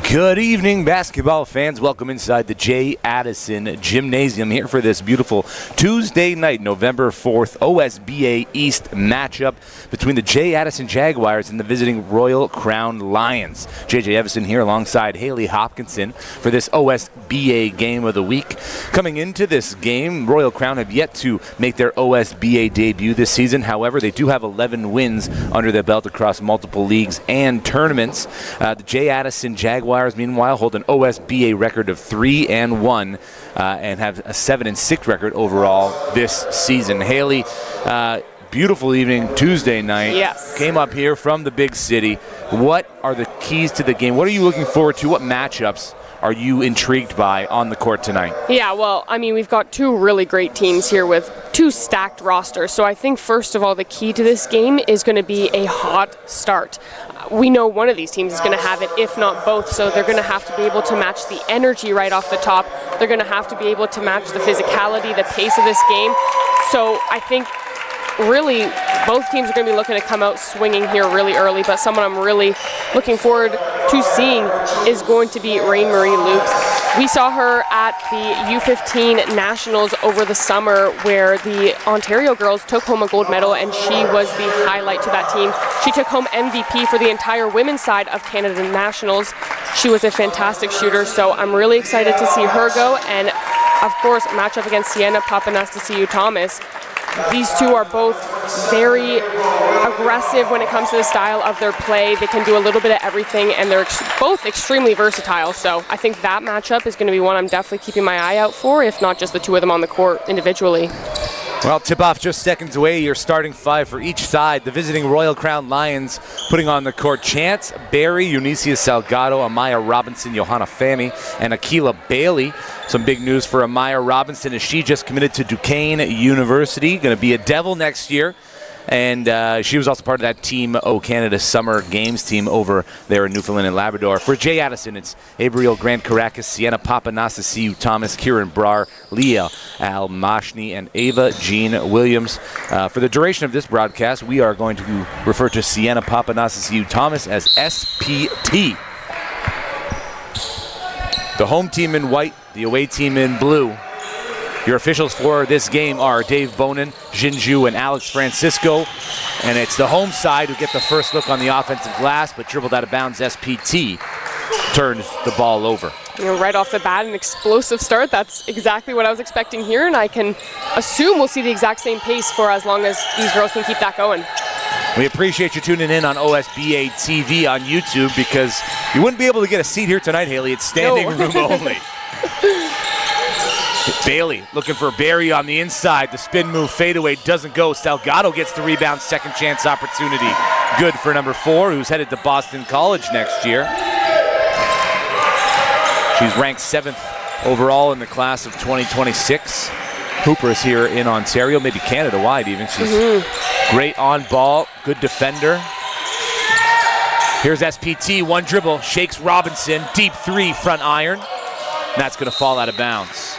Good evening, basketball fans. Welcome inside the J. Addison Gymnasium here for this beautiful Tuesday night, November 4th, OSBA East matchup between the J. Addison Jaguars and the visiting Royal Crown Lions. J.J. Everson here alongside Haley Hopkinson for this OSBA game of the week. Coming into this game, Royal Crown have yet to make their OSBA debut this season. However, they do have 11 wins under their belt across multiple leagues and tournaments. The J. Addison Jaguars, meanwhile, hold an OSBA record of 3-1 and have a 7-6 record overall this season. Haley, beautiful evening, Tuesday night. Yes. Came up here from the big city. What are the keys to the game? What are you looking forward to? What matchups are you intrigued by on the court tonight? Yeah, well, I mean, we've got two really great teams here with two stacked rosters. So I think, first of all, the key to this game is going to be a hot start. We know one of these teams is going to have it, if not both, so they're going to have to be able to match the energy right off the top. They're going to have to be able to match the physicality, the pace of this game. So I think really both teams are going to be looking to come out swinging here really early, but someone I'm really looking forward to seeing is going to be Rain-Marie Lukes. We saw her at the U15 Nationals over the summer where the Ontario girls took home a gold medal, and she was the highlight to that team. She took home MVP for the entire women's side of Canada Nationals. She was a fantastic shooter, so I'm really excited to see her go, and of course a matchup against Sienna Papanastasiou-Thomas. These two are both very aggressive when it comes to the style of their play. They can do a little bit of everything, and they're both extremely versatile. So I think that matchup is going to be one I'm definitely keeping my eye out for, if not just the two of them on the court individually. Well, tip-off just seconds away. Your starting five for each side. The visiting Royal Crown Lions putting on the court Chance Berry, Eunicia Salgado, Amaya Robinson, Johanna Fami, and Akila Bailey. Some big news for Amaya Robinson as she just committed to Duquesne University. Going to be a Devil next year. And she was also part of that Team O Canada Summer Games team over there in Newfoundland and Labrador. For J. Addison, it's Abriel Grant Caracas, Sienna Papanastasiou-Thomas, Kieran Brar, Leah Al-Mashni, and Ava Jean Williams. For the duration of this broadcast, we are going to refer to Sienna Papanastasiou-Thomas as SPT. The home team in white, the away team in blue. Your officials for this game are Dave Bonin, Jinju, and Alex Francisco. And it's the home side who get the first look on the offensive glass, but dribbled out of bounds, SPT turns the ball over. You know, right off the bat, an explosive start. That's exactly what I was expecting here, and I can assume we'll see the exact same pace for as long as these girls can keep that going. We appreciate you tuning in on OSBA TV on YouTube, because you wouldn't be able to get a seat here tonight, Haley. It's standing room only. Bailey looking for Barry on the inside. The spin move fadeaway doesn't go. Salgado gets the rebound, second chance opportunity. Good for number 4, who's headed to Boston College next year. She's ranked 7th overall in the class of 2026. Hoopers here in Ontario, maybe Canada-wide even. She's great on ball, good defender. Here's SPT, one dribble, shakes Robinson, deep 3, front iron. And that's going to fall out of bounds.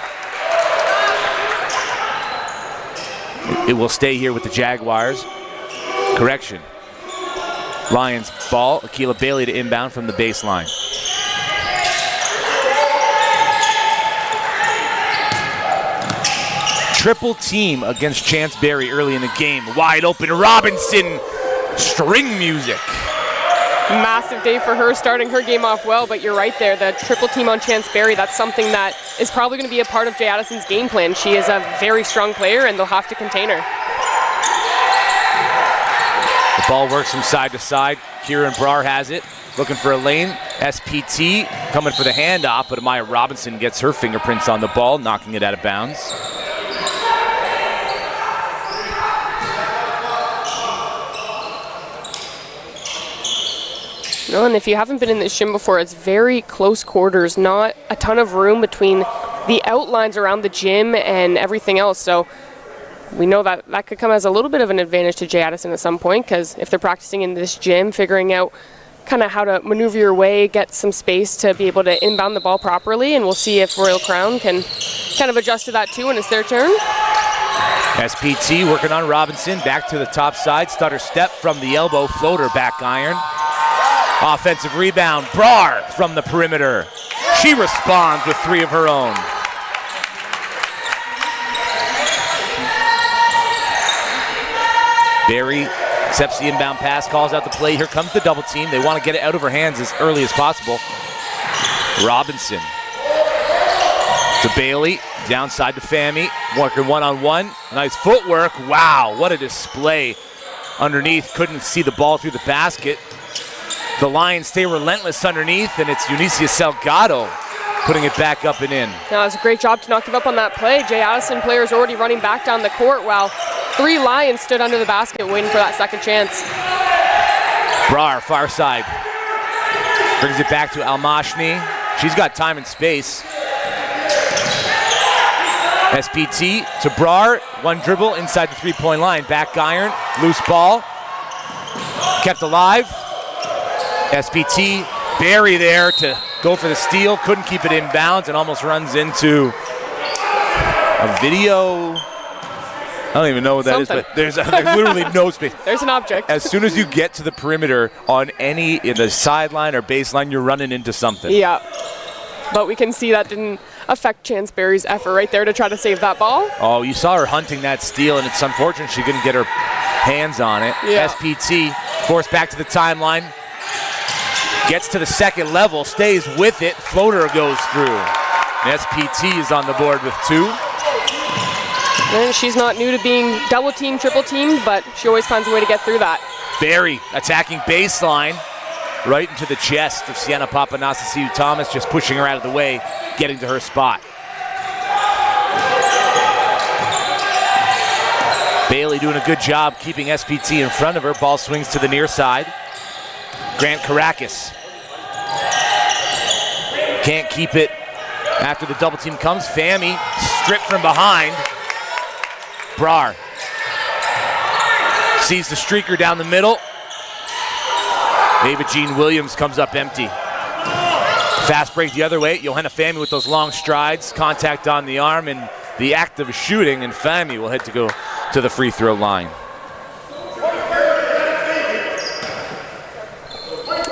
It will stay here with the Jaguars. Correction. Lions ball. Akila Bailey to inbound from the baseline. Triple team against Chance Berry early in the game. Wide open Robinson. String music. Massive day for her, starting her game off well, but you're right there. The triple team on Chance Berry, that's something that is probably going to be a part of J. Addison's game plan. She is a very strong player, and they'll have to contain her. The ball works from side to side. Kieran Brar has it, looking for a lane. SPT coming for the handoff, but Amaya Robinson gets her fingerprints on the ball, knocking it out of bounds. No, and if you haven't been in this gym before, it's very close quarters, not a ton of room between the outlines around the gym and everything else. So we know that that could come as a little bit of an advantage to J. Addison at some point, because if they're practicing in this gym, figuring out kind of how to maneuver your way, get some space to be able to inbound the ball properly, and we'll see if Royal Crown can kind of adjust to that too when it's their turn. SPT working on Robinson, back to the top side, stutter step from the elbow, floater back iron. Offensive rebound. Brar from the perimeter. She responds with 3 of her own. Barry accepts the inbound pass, calls out the play. Here comes the double team. They want to get it out of her hands as early as possible. Robinson to Bailey, downside to Fami, working one-on-one. Nice footwork. Wow, what a display. Underneath, couldn't see the ball through the basket. The Lions stay relentless underneath, and it's Eunicia Salgado putting it back up and in. That was a great job to not give up on that play. Jay Addison players already running back down the court while 3 Lions stood under the basket waiting for that second chance. Brar, far side. Brings it back to Almashni. She's got time and space. SPT to Brar. 1 dribble inside the 3-point line. Back iron, loose ball. Kept alive. SPT, Barry there to go for the steal. Couldn't keep it inbounds and almost runs into a video. I don't even know what that is, but there's literally no space. There's an object. As soon as you get to the perimeter on in the sideline or baseline, you're running into something. Yeah, but we can see that didn't affect Chance Berry's effort right there to try to save that ball. Oh, you saw her hunting that steal, and it's unfortunate she couldn't get her hands on it. Yeah. SPT forced back to the timeline. Gets to the second level, stays with it. Floater goes through. SPT is on the board with 2. And she's not new to being double teamed, triple teamed, but she always finds a way to get through that. Barry attacking baseline, right into the chest of Sienna Papanasasiu-Thomas, just pushing her out of the way, getting to her spot. Bailey doing a good job keeping SPT in front of her. Ball swings to the near side. Grant Caracas can't keep it after the double team comes. Fami stripped from behind. Brar sees the streaker down the middle. Ava Jean Williams comes up empty. Fast break the other way. Johanna Fami with those long strides. Contact on the arm and the act of shooting, and Fami will head to go to the free throw line.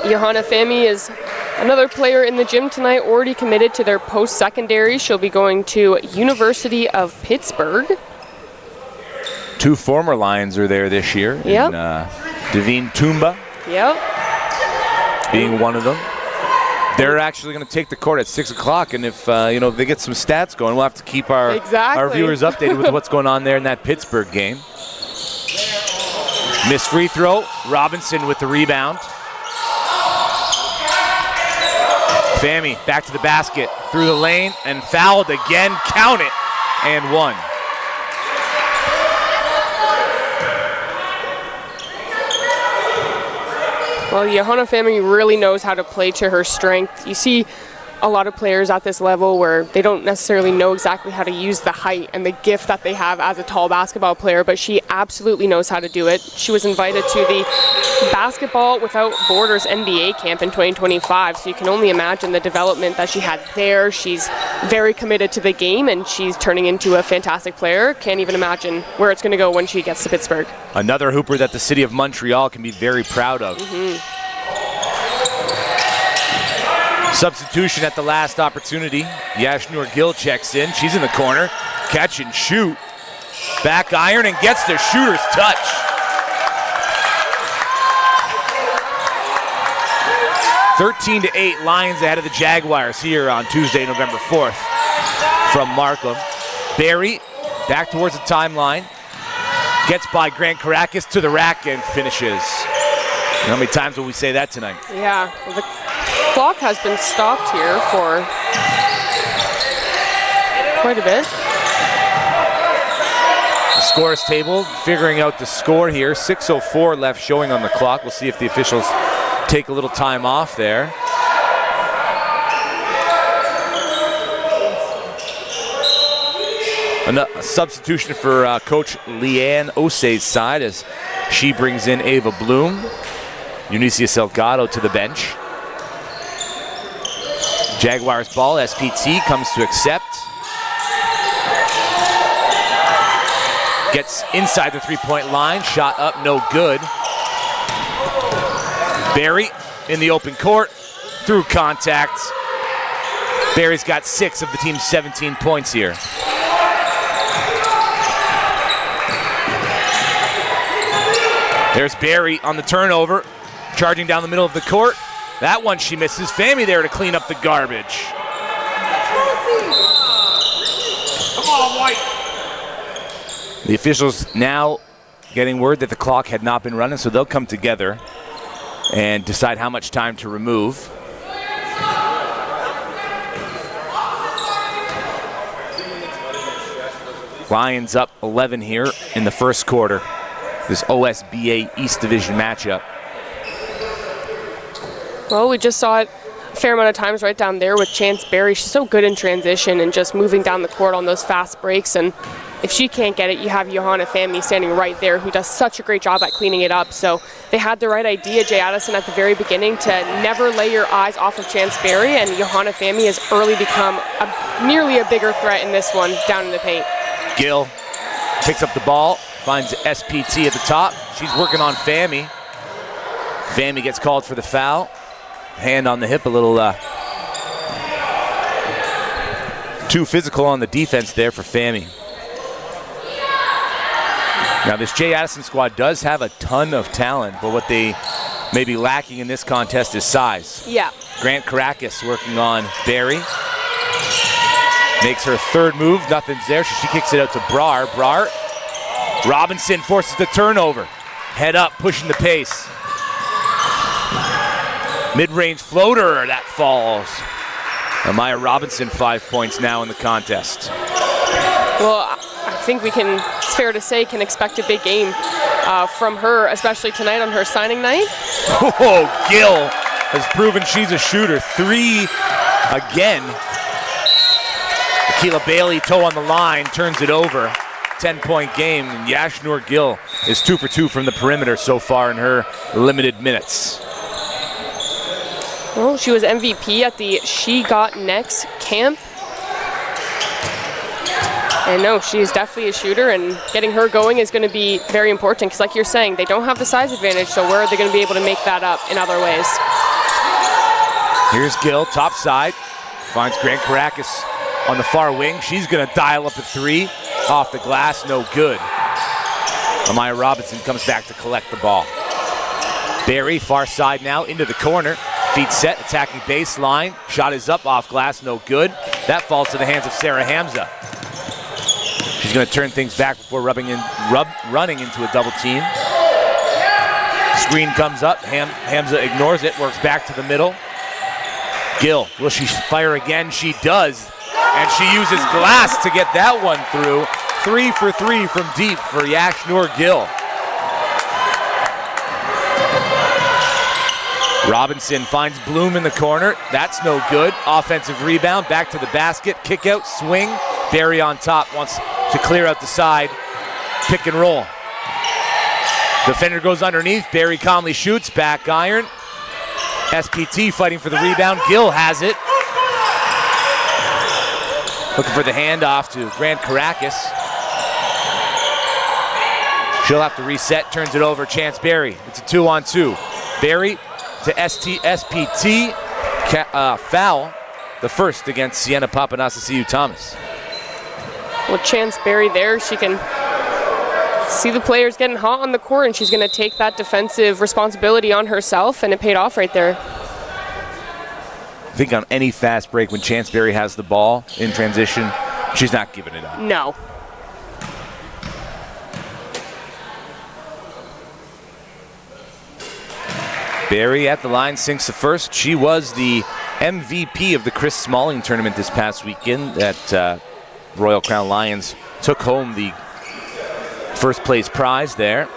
Johanna Fami is another player in the gym tonight, already committed to their post-secondary. She'll be going to University of Pittsburgh. 2 former Lions are there this year. Yep. Devine Toomba being one of them. They're actually going to take the court at 6 o'clock, and if if they get some stats going, we'll have to keep our viewers updated with what's going on there in that Pittsburgh game. Missed free throw. Robinson with the rebound. Fami back to the basket, through the lane, and fouled again. Count it, and 1. Well, Johanna Fami really knows how to play to her strength. You see a lot of players at this level where they don't necessarily know exactly how to use the height and the gift that they have as a tall basketball player, but she absolutely knows how to do it. She was invited to the Basketball Without Borders NBA camp in 2025, so you can only imagine the development that she had there. She's very committed to the game, and she's turning into a fantastic player. Can't even imagine where it's going to go when she gets to Pittsburgh. Another hooper that the city of Montreal can be very proud of. Substitution at the last opportunity. Yashnur Gill checks in. She's in the corner. Catch and shoot. Back iron and gets the shooter's touch. (13-8) Lions ahead of the Jaguars here on Tuesday, November 4th from Markham. Barry back towards the timeline. Gets by Grant Caracas to the rack and finishes. How many times will we say that tonight? Yeah, well, the clock has been stopped here for quite a bit. The scores table, figuring out the score here. 6:04 left showing on the clock. We'll see if the officials take a little time off there. A substitution for Coach Leanne Osei's side as she brings in Ava Bloom. Eunicia Salgado to the bench. Jaguars ball, SPT comes to accept. Gets inside the 3-point line, shot up, no good. Barry in the open court through contact. Barry's got 6 of the team's 17 points here. There's Barry on the turnover, charging down the middle of the court. That one she misses. Fammy there to clean up the garbage. Come on, White. The officials now getting word that the clock had not been running, so they'll come together and decide how much time to remove. Lions up 11 here in the first quarter. This OSBA East Division matchup. Well, we just saw it a fair amount of times right down there with Chance Berry. She's so good in transition and just moving down the court on those fast breaks. And if she can't get it, you have Johanna Fammy standing right there who does such a great job at cleaning it up. So they had the right idea, Jay Addison, at the very beginning to never lay your eyes off of Chance Berry. And Johanna Fammy has early become nearly a bigger threat in this one down in the paint. Gill picks up the ball, finds SPT at the top. She's working on Fammy. Fammy gets called for the foul. Hand on the hip, a little too physical on the defense there for Fammy. Now this Jay Addison squad does have a ton of talent, but what they may be lacking in this contest is size. Yeah. Grant Caracas working on Barry. Makes her third move, nothing's there. She kicks it out to Brar. Robinson forces the turnover. Head up, pushing the pace. Mid-range floater, that falls. Amaya Robinson 5 points now in the contest. Well, I think it's fair to say, can expect a big game from her, especially tonight on her signing night. Oh, Gill has proven she's a shooter. 3 again. Akila Bailey, toe on the line, turns it over. 10-point game, and Yashnur Gill is 2 for 2 from the perimeter so far in her limited minutes. Well, she was MVP at the She Got Next camp. And no, she's definitely a shooter, and getting her going is going to be very important because, like you're saying, they don't have the size advantage, so where are they going to be able to make that up in other ways? Here's Gill, top side, finds Grant Caracas on the far wing. She's going to dial up a 3. Off the glass, no good. Amaya Robinson comes back to collect the ball. Barry, far side now, into the corner. Feet set, attacking baseline. Shot is up, off glass, no good. That falls to the hands of Sarah Hamza. She's going to turn things back before running into a double team. Screen comes up, Hamza ignores it, works back to the middle. Gill, will she fire again? She does. And she uses glass to get that one through. 3 for 3 from deep for Yashnur Gill. Robinson finds Bloom in the corner. That's no good. Offensive rebound, back to the basket. Kick out, swing. Barry on top, wants to clear out the side. Pick and roll. Defender goes underneath. Barry calmly shoots, back iron. SPT fighting for the rebound. Gill has it. Looking for the handoff to Grant Caracas. She'll have to reset, turns it over, Chance Barry. It's a 2-on-2. Barry to SPT, foul, the first against Sienna Papanasasiu Thomas. Well, Chance Barry there, she can see the players getting hot on the court, and she's going to take that defensive responsibility on herself, and it paid off right there. I think on any fast break when Chance Barry has the ball in transition, she's not giving it up. No. Barry at the line sinks the first. She was the MVP of the Chris Smalling tournament this past weekend that Royal Crown Lions took home the first place prize there.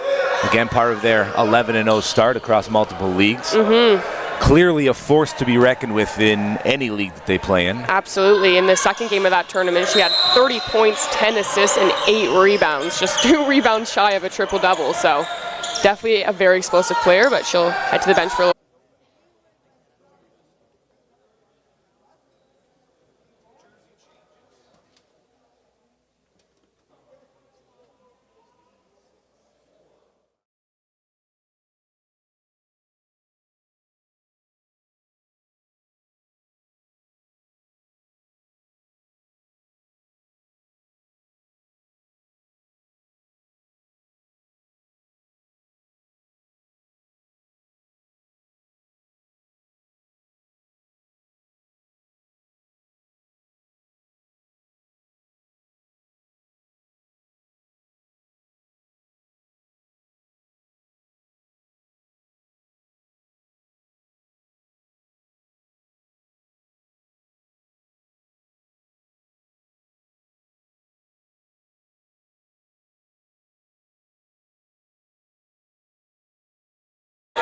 Again, part of their 11-0 start across multiple leagues. Clearly a force to be reckoned with in any league that they play in. Absolutely. In the second game of that tournament, she had 30 points, 10 assists, and 8 rebounds. Just 2 rebounds shy of a triple-double. So definitely a very explosive player, but she'll head to the bench for a little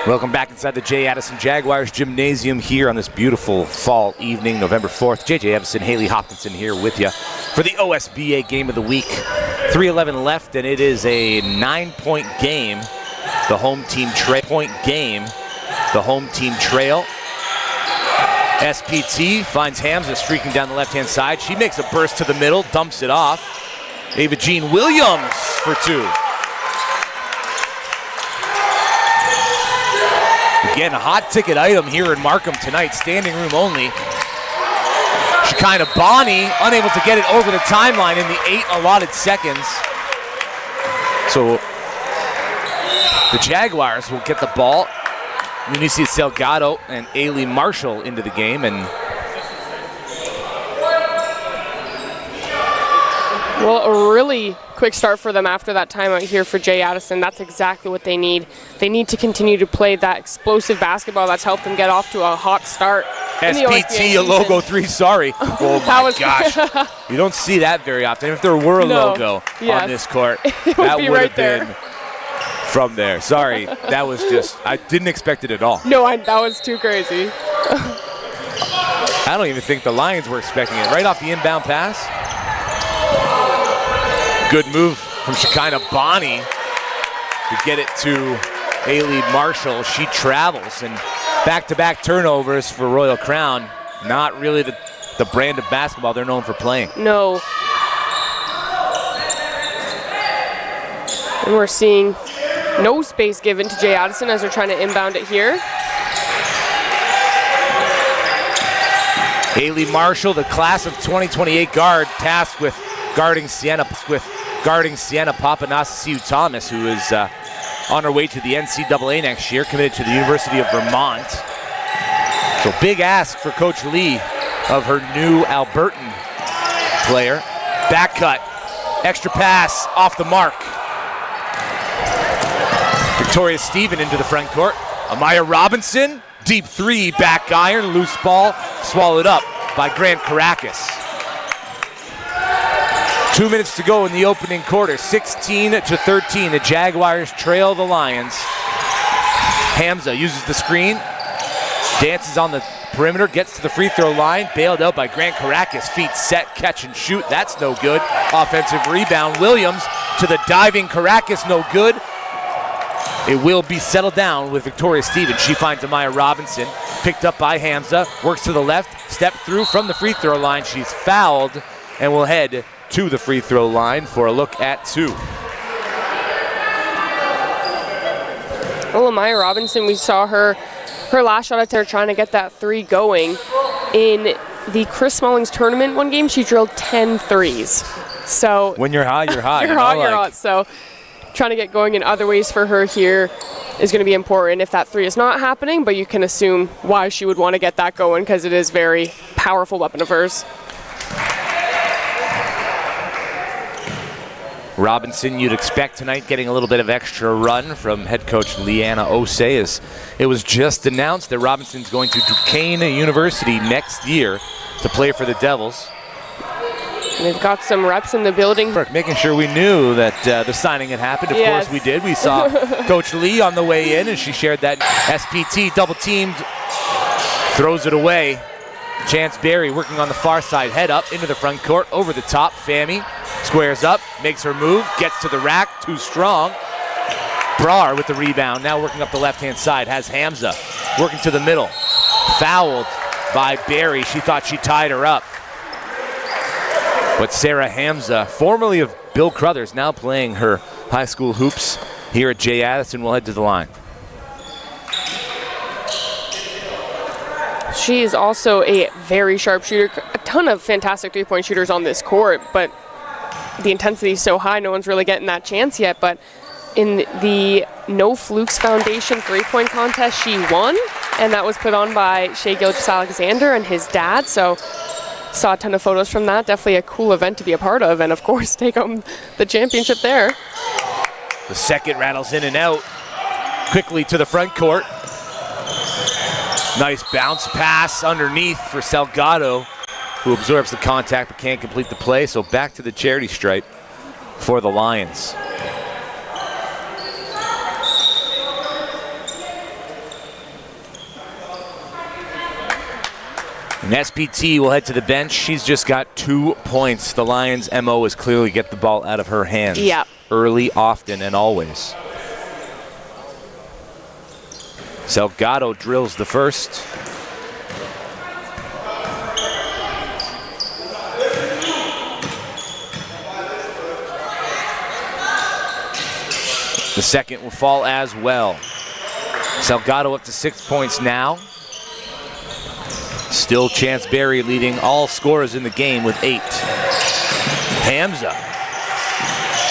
Welcome back inside the J. Addison Jaguars Gymnasium here on this beautiful fall evening, November 4th. J.J. Evison, Haley Hopkinson here with you for the OSBA Game of the Week. 3:11 left, and it is a 9-point game. The home team trail. SPT finds Hamza streaking down the left-hand side. She makes a burst to the middle, dumps it off. Ava Jean Williams for two. Again, a hot ticket item here in Markham tonight, standing room only. Shekinah Bonnie unable to get it over the timeline in the 8 allotted seconds. So the Jaguars will get the ball. Municia Salgado and Ailey Marshall into the game, and well, a really quick start for them after that timeout here for J. Addison. That's exactly what they need. They need to continue to play that explosive basketball that's helped them get off to a hot start. SPT, a logo 3, sorry. Oh my gosh. You don't see that very often. If there were a logo on this court, that would have been from there. Sorry, that was just, I didn't expect it at all. No, that was too crazy. I don't even think the Lions were expecting it. Right off the inbound pass. Good move from Shekinah Bonnie to get it to Ailey Marshall. She travels, and back-to-back turnovers for Royal Crown. Not really the brand of basketball they're known for playing. No. And we're seeing no space given to J. Addison as they're trying to inbound it here. Ailey Marshall, the class of 2028 guard, tasked with guarding Sienna Papanasiou Thomas, who is on her way to the NCAA next year, committed to the University of Vermont. So big ask for Coach Lee of her new Albertan player. Back cut, extra pass off the mark. Victoria Stephen into the front court. Amaya Robinson, deep three, back iron, loose ball, swallowed up by Grant Caracas. 2 minutes to go in the opening quarter, 16-13. The Jaguars trail the Lions. Hamza uses the screen, dances on the perimeter, gets to the free throw line, bailed out by Grant Caracas. Feet set, catch and shoot, that's no good. Offensive rebound, Williams to the diving Caracas, no good. It will be settled down with Victoria Stevens. She finds Amaya Robinson, picked up by Hamza, works to the left, step through from the free throw line. She's fouled and will head to the free throw line for a look at two. Well, Amaya Robinson, we saw her last shot attempt trying to get that three going. In the Chris Smalling's tournament one game, she drilled 10 threes. So when you're hot, you're hot. you're hot. So trying to get going in other ways for her here is going to be important if that three is not happening, but you can assume why she would want to get that going because it is a very powerful weapon of hers. Robinson, you'd expect tonight, getting a little bit of extra run from head coach Leanna Osei, as it was just announced that Robinson's going to Duquesne University next year to play for the Devils. And they've got some reps in the building. Making sure we knew that the signing had happened. Of course we did. We saw Coach Lee on the way in, and she shared that. SPT double-teamed, throws it away. Chance Berry working on the far side, head up into the front court, over the top. Fami squares up, makes her move, gets to the rack, too strong. Brar with the rebound, now working up the left-hand side, has Hamza working to the middle. Fouled by Berry. She thought she tied her up. But Sarah Hamza, formerly of Bill Crothers, now playing her high school hoops here at J. Addison, will head to the line. She is also a very sharp shooter. A ton of fantastic three-point shooters on this court, but the intensity is so high, no one's really getting that chance yet. But in the No Flukes Foundation three-point contest, she won, and that was put on by Shea Gilgis-Alexander and his dad. So saw a ton of photos from that. Definitely a cool event to be a part of, and of course take home the championship there. The second rattles in and out quickly to the front court. Nice bounce pass underneath for Salgado, who absorbs the contact but can't complete the play. So back to the charity stripe for the Lions. And SPT will head to the bench. She's just got 2 points. The Lions' MO is clearly get the ball out of her hands. Yeah. Early, often, and always. Salgado drills the first. The second will fall as well. Salgado up to 6 points now. Still Chance Berry leading all scorers in the game with 8. Hamza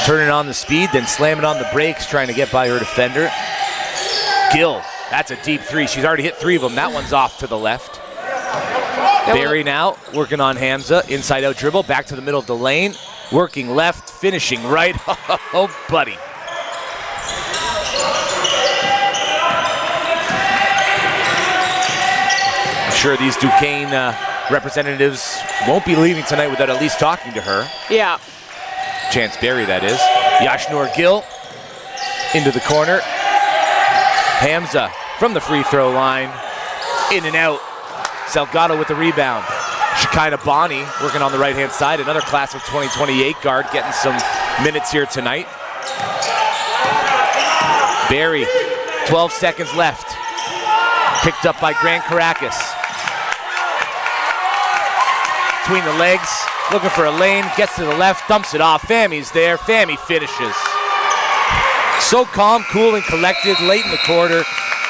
turning on the speed, then slamming on the brakes, trying to get by her defender. Gill, that's a deep 3. She's already hit 3 of them. That one's off to the left. Berry now working on Hamza. Inside out dribble, back to the middle of the lane. Working left, finishing right. Oh, buddy. Sure, these Duquesne representatives won't be leaving tonight without at least talking to her. Yeah. Chance Berry, that is. Yashnur Gill into the corner. Hamza from the free throw line. In and out. Salgado with the rebound. Shekinah Bonney working on the right-hand side. Another class of 2028 guard getting some minutes here tonight. Berry, 12 seconds left. Picked up by Grant Caracas. Between the legs, looking for a lane, gets to the left, dumps it off. Fami's there, Fami finishes. So calm, cool, and collected late in the quarter,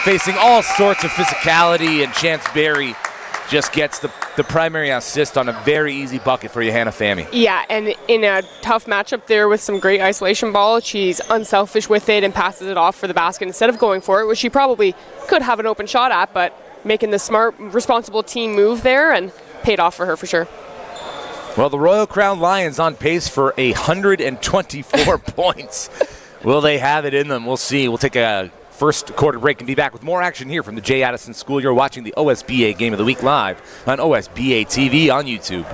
facing all sorts of physicality, and Chance Berry just gets the primary assist on a very easy bucket for Johanna Fami. Yeah, and in a tough matchup there with some great isolation ball, she's unselfish with it and passes it off for the basket instead of going for it, which she probably could have an open shot at, but making the smart, responsible team move there and paid off for her for sure. Well, the Royal Crown Lions on pace for 124 points. Will they have it in them? We'll see. We'll take a first quarter break and be back with more action here from the J. Addison School. You're watching the OSBA Game of the Week live on OSBA TV on YouTube.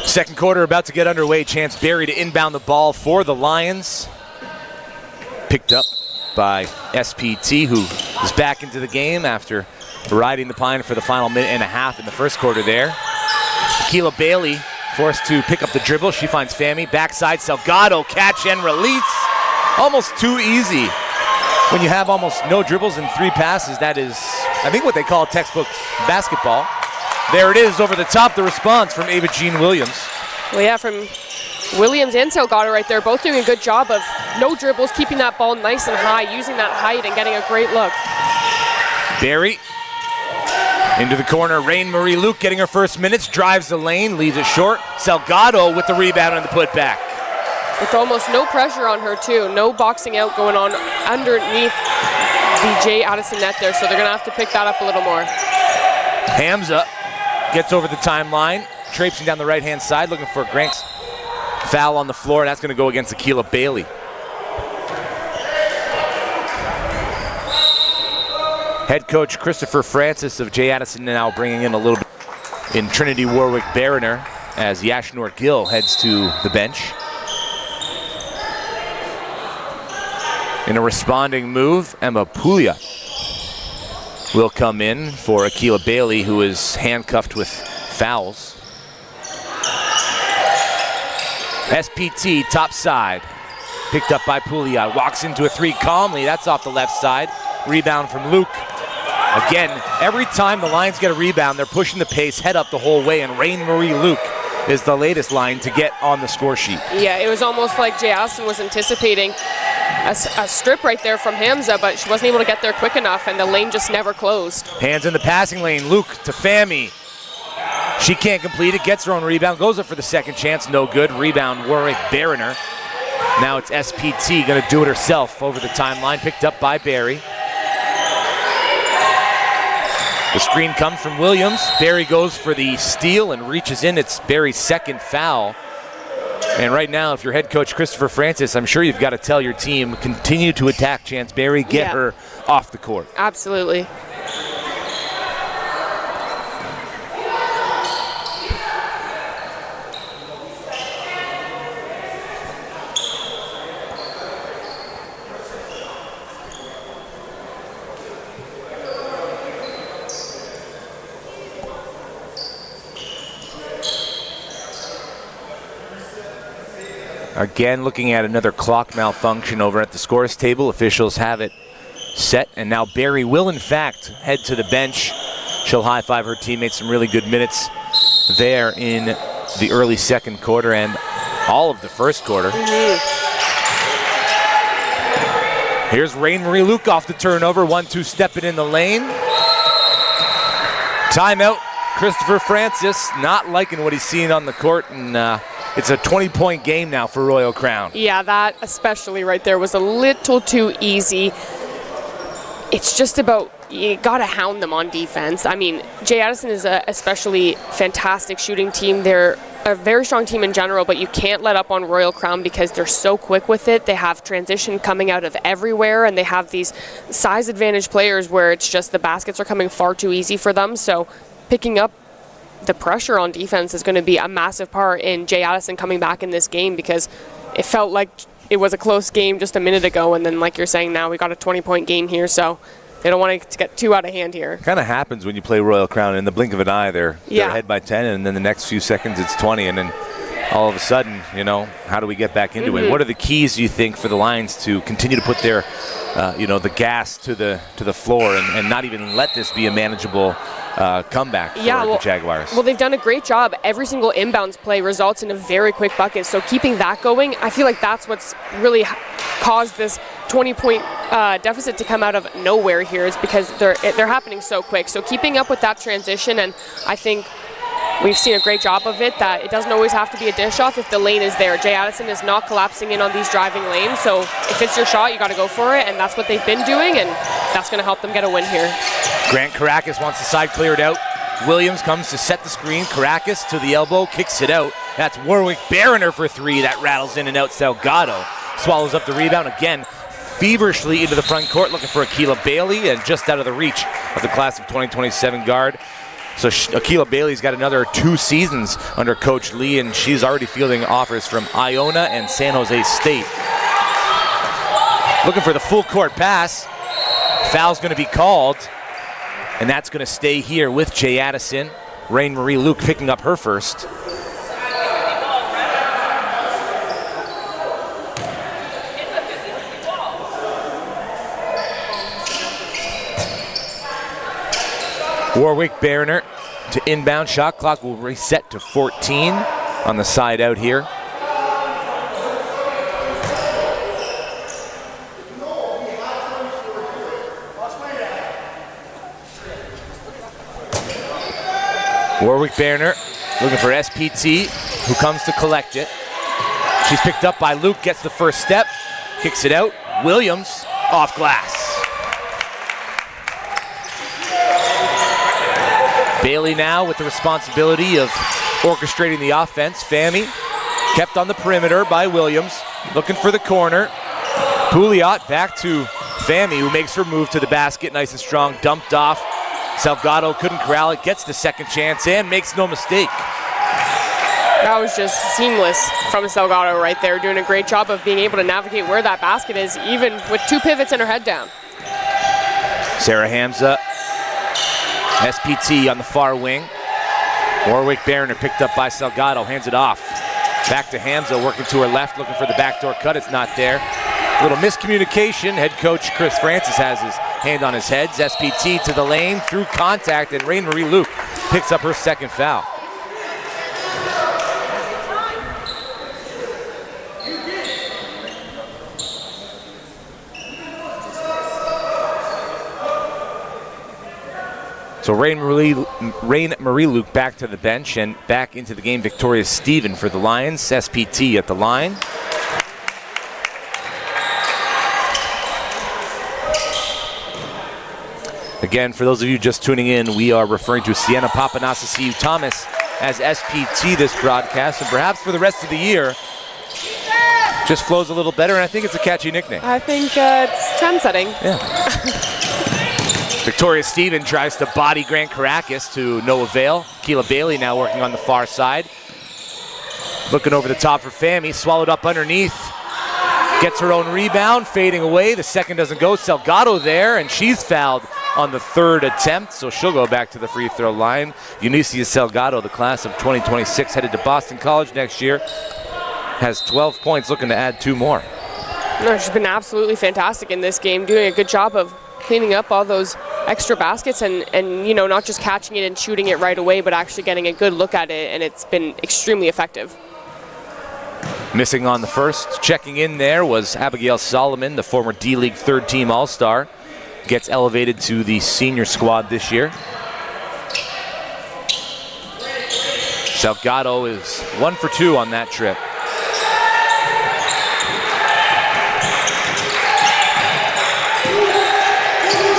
Second quarter about to get underway. Chance Berry to inbound the ball for the Lions. Picked up by SPT, who is back into the game after riding the pine for the final minute and a half in the first quarter there. Keila Bailey forced to pick up the dribble. She finds Fami. Backside, Salgado, catch and release. Almost too easy. When you have almost no dribbles and 3 passes, that is, I think, what they call textbook basketball. There it is over the top, the response from Ava Jean Williams. Well, yeah, from Williams and Salgado right there, both doing a good job of no dribbles, keeping that ball nice and high, using that height and getting a great look. Berry into the corner. Rain Marie Luke getting her first minutes, drives the lane, leaves it short. Salgado with the rebound and the putback. With almost no pressure on her too, no boxing out going on underneath the J. Addison net there, so they're gonna have to pick that up a little more. Hamza gets over the timeline, traipsing down the right-hand side, looking for Grank's foul on the floor, and that's going to go against Keila Bailey. Head coach Christopher Francis of J. Addison now bringing in a little bit in Trinity Warwick Bariner as Yashnur Gill heads to the bench. In a responding move, Emma Puglia will come in for Keila Bailey, who is handcuffed with fouls. SPT, top side. Picked up by Puglia. Walks into a 3 calmly. That's off the left side. Rebound from Luke. Again, every time the Lions get a rebound, they're pushing the pace, head up the whole way, and Rain-Marie Luke is the latest line to get on the score sheet. Yeah, it was almost like Jay Addison was anticipating a strip right there from Hamza, but she wasn't able to get there quick enough, and the lane just never closed. Hands in the passing lane, Luke to Fami. She can't complete it, gets her own rebound, goes up for the second chance, no good. Rebound, Warwick Barriner. Now it's SPT gonna do it herself over the timeline, picked up by Barry. The screen comes from Williams. Barry goes for the steal and reaches in. It's Barry's second foul. And right now, if you're head coach Christopher Francis, I'm sure you've got to tell your team, continue to attack Chance Barry, get her off the court. Absolutely. Again, looking at another clock malfunction over at the scores table. Officials have it set, and now Barry will, in fact, head to the bench. She'll high-five her teammates. Some really good minutes there in the early second quarter and all of the first quarter. Here's Rain-Marie Luke off the turnover. 1-2 stepping in the lane. Timeout. Christopher Francis not liking what he's seeing on the court, and it's a 20-point game now for Royal Crown. Yeah, that especially right there was a little too easy. It's just about, you got to hound them on defense. I mean, Jay Addison is a especially fantastic shooting team. They're a very strong team in general, but you can't let up on Royal Crown because they're so quick with it. They have transition coming out of everywhere, and they have these size advantage players where it's just the baskets are coming far too easy for them. So picking up the pressure on defense is going to be a massive part in Jay Addison coming back in this game, because it felt like it was a close game just a minute ago, and then like you're saying now we got a 20-point game here, so they don't want it to get too out of hand here. Kind of happens when you play Royal Crown. In the blink of an eye, they're ahead by 10, and then the next few seconds it's 20, and then all of a sudden, how do we get back into it? What are the keys, you think, for the Lions to continue to put their, the gas to the floor and not even let this be a manageable comeback for the Jaguars? Well, they've done a great job. Every single inbounds play results in a very quick bucket. So keeping that going, I feel like that's what's really caused this 20-point deficit to come out of nowhere here, is because they're happening so quick. So keeping up with that transition, and I think we've seen a great job of it, that it doesn't always have to be a dish off if the lane is there. Jay Addison is not collapsing in on these driving lanes, so if it's your shot, you got to go for it, and that's what they've been doing, and that's going to help them get a win here. Grant Caracas wants the side cleared out. Williams comes to set the screen. Caracas to the elbow, kicks it out. That's Warwick Barriner for three. That rattles in and out. Salgado swallows up the rebound again, feverishly into the front court, looking for Akila Bailey, and just out of the reach of the class of 2027 guard. So Akila Bailey's got another 2 seasons under Coach Lee, and she's already fielding offers from Iona and San Jose State. Looking for the full court pass. Foul's going to be called, and that's going to stay here with Jay Addison. Rain-Marie Luke picking up her first. Warwick Barriner to inbound. Shot clock will reset to 14 on the side out here. Warwick Barriner looking for SPT, who comes to collect it. She's picked up by Luke, gets the first step, kicks it out. Williams off glass. Bailey now with the responsibility of orchestrating the offense. Fami kept on the perimeter by Williams, looking for the corner. Pouliot back to Fami, who makes her move to the basket, nice and strong, dumped off. Salgado couldn't corral it, gets the second chance and makes no mistake. That was just seamless from Salgado right there, doing a great job of being able to navigate where that basket is, even with 2 pivots and her head down. Sarah Hamza, SPT on the far wing. Warwick Barriner picked up by Salgado, hands it off. Back to Hamza, working to her left, looking for the backdoor cut. It's not there. Little miscommunication. Head coach Chris Francis has his hand on his head. SPT to the lane through contact, and Rain-Marie Luke picks up her second foul. So Rain-Marie Luke back to the bench, and back into the game Victoria Stephen for the Lions. SPT at the line. Again, for those of you just tuning in, we are referring to Sienna Papanasasiu Thomas as SPT this broadcast, and perhaps for the rest of the year, just flows a little better, and I think it's a catchy nickname. I think it's trend-setting. Yeah. Victoria Stephen tries to body Grant Caracas to no avail. Keela Bailey now working on the far side. Looking over the top for Fami, swallowed up underneath. Gets her own rebound, fading away. The second doesn't go. Salgado there, and she's fouled on the third attempt, so she'll go back to the free throw line. Eunicia Salgado, the class of 2026, headed to Boston College next year, has 12 points, looking to add 2 more. No, she's been absolutely fantastic in this game, doing a good job of cleaning up all those extra baskets and you know, not just catching it and shooting it right away, but actually getting a good look at it, and it's been extremely effective. Missing on the first, checking in there was Abigail Solomon, the former D-League third-team All-Star. Gets elevated to the senior squad this year. Salgado is 1 for 2 on that trip.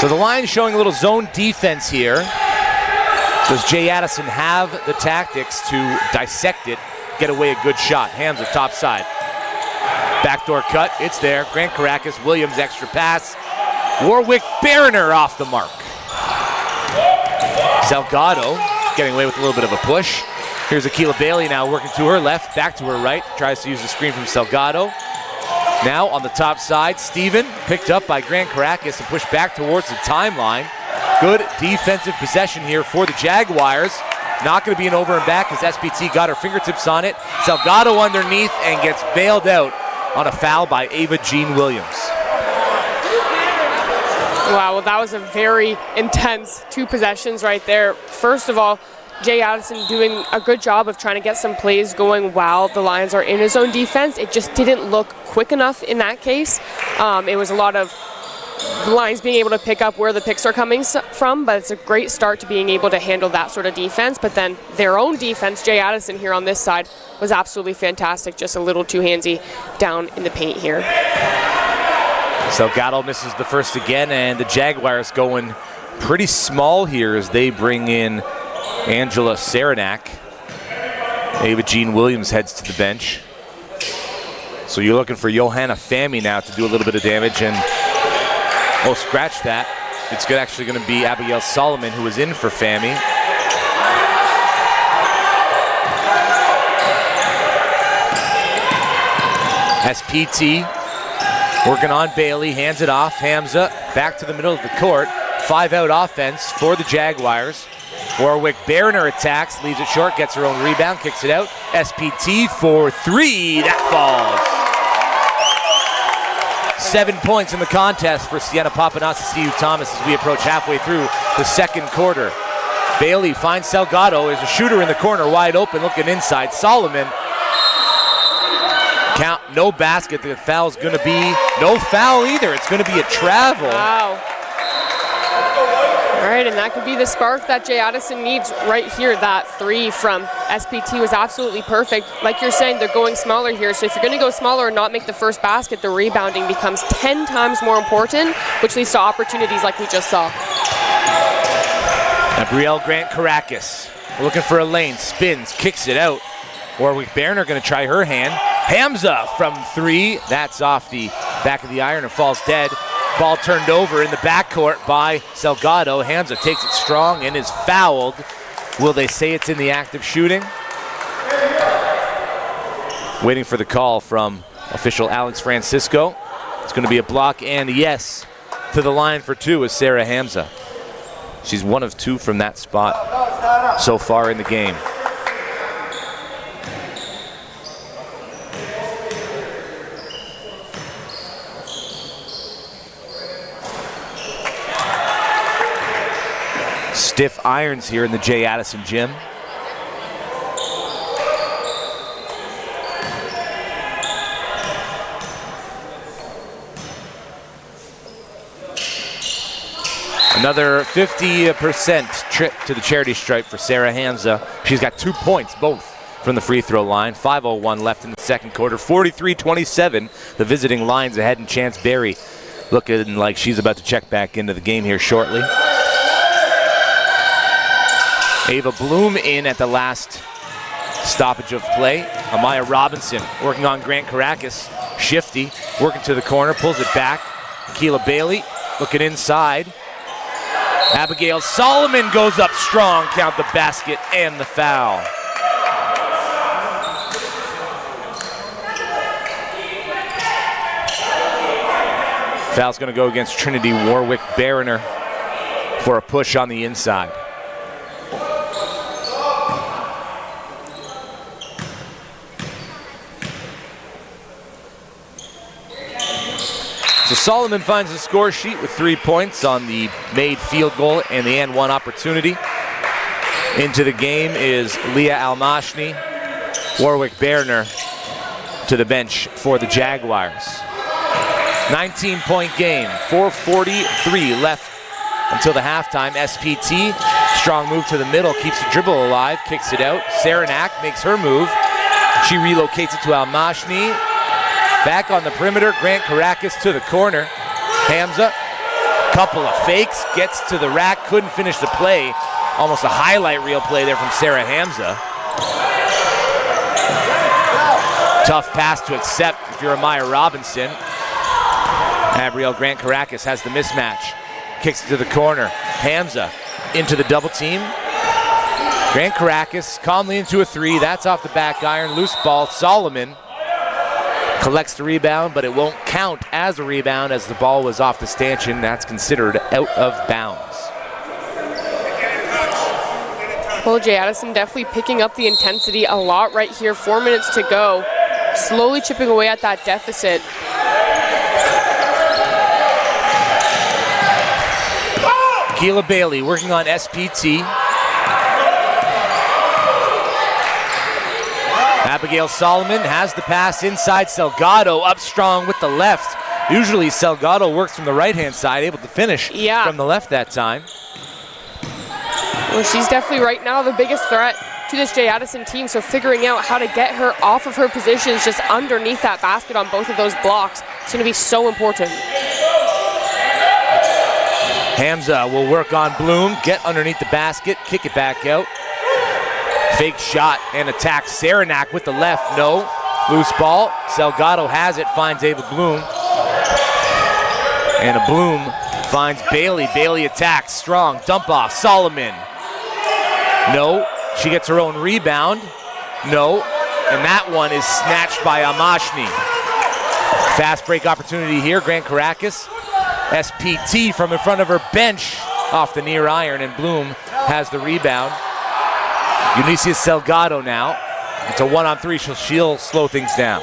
So the Lions showing a little zone defense here. Does Jay Addison have the tactics to dissect it, get away a good shot? Hamza top side. Backdoor cut, it's there. Grant Caracas, Williams extra pass. Warwick Bariner off the mark. Salgado getting away with a little bit of a push. Here's Akila Bailey now working to her left, back to her right. Tries to use the screen from Salgado. Now on the top side, Steven picked up by Grant Caracas and pushed back towards the timeline. Good defensive possession here for the Jaguars. Not going to be an over and back as SPT got her fingertips on it. Salgado underneath and gets bailed out on a foul by Ava Jean Williams. Wow, well, that was a very intense 2 possessions right there. First of all, Jay Addison doing a good job of trying to get some plays going while the Lions are in his own defense. It just didn't look quick enough in that case. It was a lot of the Lions being able to pick up where the picks are coming from, but it's a great start to being able to handle that sort of defense. But then their own defense, Jay Addison here on this side, was absolutely fantastic. Just a little too handsy down in the paint here. Salgado misses the first again, and the Jaguars going pretty small here as they bring in Angela Saranac. Ava Jean Williams heads to the bench. So you're looking for Johanna Fami now to do a little bit of damage, and oh, scratch that. It's actually going to be Abigail Solomon who is in for Fami. SPT working on Bailey, hands it off. Hamza back to the middle of the court. 5-out offense for the Jaguars. Warwick Bariner attacks, leaves it short, gets her own rebound, kicks it out. SPT for 3, that falls. 7 points in the contest for Sienna Papanasasiu Thomas as we approach halfway through the second quarter. Bailey finds Salgado, there's a shooter in the corner, wide open, looking inside. Solomon, count, no basket. The foul's gonna be no foul either. It's gonna be a travel. Wow. All right, and that could be the spark that Jay Addison needs right here. That 3 from SPT was absolutely perfect. Like you're saying, they're going smaller here, so if you're gonna go smaller and not make the first basket, the rebounding becomes 10 times more important, which leads to opportunities like we just saw. Gabrielle Grant Caracas looking for a lane, spins, kicks it out. Warwick Bariner gonna try her hand. Hamza from 3, that's off the back of the iron and falls dead. Ball turned over in the backcourt by Salgado. Hamza takes it strong and is fouled. Will they say it's in the act of shooting? Waiting for the call from official Alex Francisco. It's going to be a block, and yes, to the line for 2 is Sarah Hamza. She's 1 of 2 from that spot so far in the game. Stiff irons here in the J. Addison gym. Another 50% trip to the charity stripe for Sarah Hamza. She's got 2 points, both from the free throw line. 5:01 left in the second quarter. 43-27. The visiting Lions ahead in Chance Berry, looking like she's about to check back into the game here shortly. Ava Bloom in at the last stoppage of play. Amaya Robinson working on Grant Caracas. Shifty, working to the corner, pulls it back. Keela Bailey looking inside. Abigail Solomon goes up strong, count the basket and the foul. Foul's going to go against Trinity Warwick Barriner for a push on the inside. So Solomon finds the score sheet with 3 points on the made field goal and the and one opportunity. Into the game is Leah Almashni. Warwick Berner to the bench for the Jaguars. 19-point game, 4:43 left until the halftime. SPT, strong move to the middle, keeps the dribble alive, kicks it out. Saranac makes her move. She relocates it to Almashni. Back on the perimeter, Grant Caracas to the corner. Hamza, couple of fakes, gets to the rack, couldn't finish the play. Almost a highlight reel play there from Sarah Hamza. Tough pass to accept if you're Amaya Robinson. Gabrielle Grant Caracas has the mismatch. Kicks it to the corner. Hamza into the double team. Grant Caracas calmly into a three. That's off the back iron. Loose ball. Solomon collects the rebound, but it won't count as a rebound as the ball was off the stanchion. That's considered out of bounds. Well, J. Addison definitely picking up the intensity a lot right here. 4 minutes to go. Slowly chipping away at that deficit. Keela Bailey working on SPT. Abigail Solomon has the pass inside. Salgado up strong with the left. Usually Salgado works from the right-hand side, able to finish from the left that time. Well, she's definitely right now the biggest threat to this J. Addison team, so figuring out how to get her off of her positions just underneath that basket on both of those blocks is going to be so important. Hamza will work on Bloom, get underneath the basket, kick it back out. Fake shot and attack. Saranac with the left, no. Loose ball, Salgado has it, finds Ava Bloom. And a Bloom finds Bailey. Bailey attacks, strong, dump off, Solomon. No, she gets her own rebound. No, and that one is snatched by Amashni. Fast break opportunity here, Grant Caracas. SPT from in front of her bench off the near iron, and Bloom has the rebound. Eunicia Salgado now. It's a 1-on-3, she'll slow things down.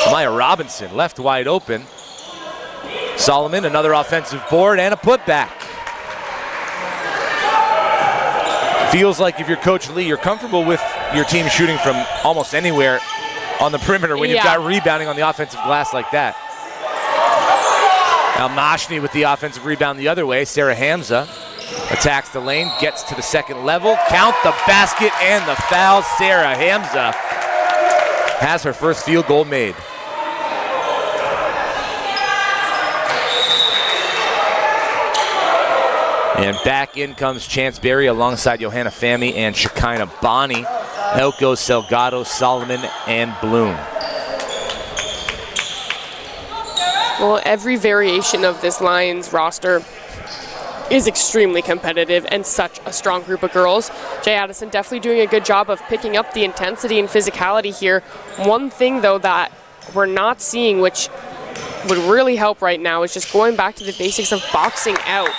Amaya Robinson left wide open. Solomon, another offensive board and a putback. Feels like if you're Coach Lee, you're comfortable with your team shooting from almost anywhere on the perimeter when you've got rebounding on the offensive glass like that. Now Mashni with the offensive rebound the other way. Sarah Hamza attacks the lane, gets to the second level. Count the basket and the foul. Sarah Hamza has her first field goal made. And back in comes Chance Berry alongside Johanna Fami and Shekinah Bonney. Out goes Salgado, Solomon, and Bloom. Well, every variation of this Lions roster is extremely competitive and such a strong group of girls. J. Addison definitely doing a good job of picking up the intensity and physicality here. One thing, though, that we're not seeing, which would really help right now, is just going back to the basics of boxing out.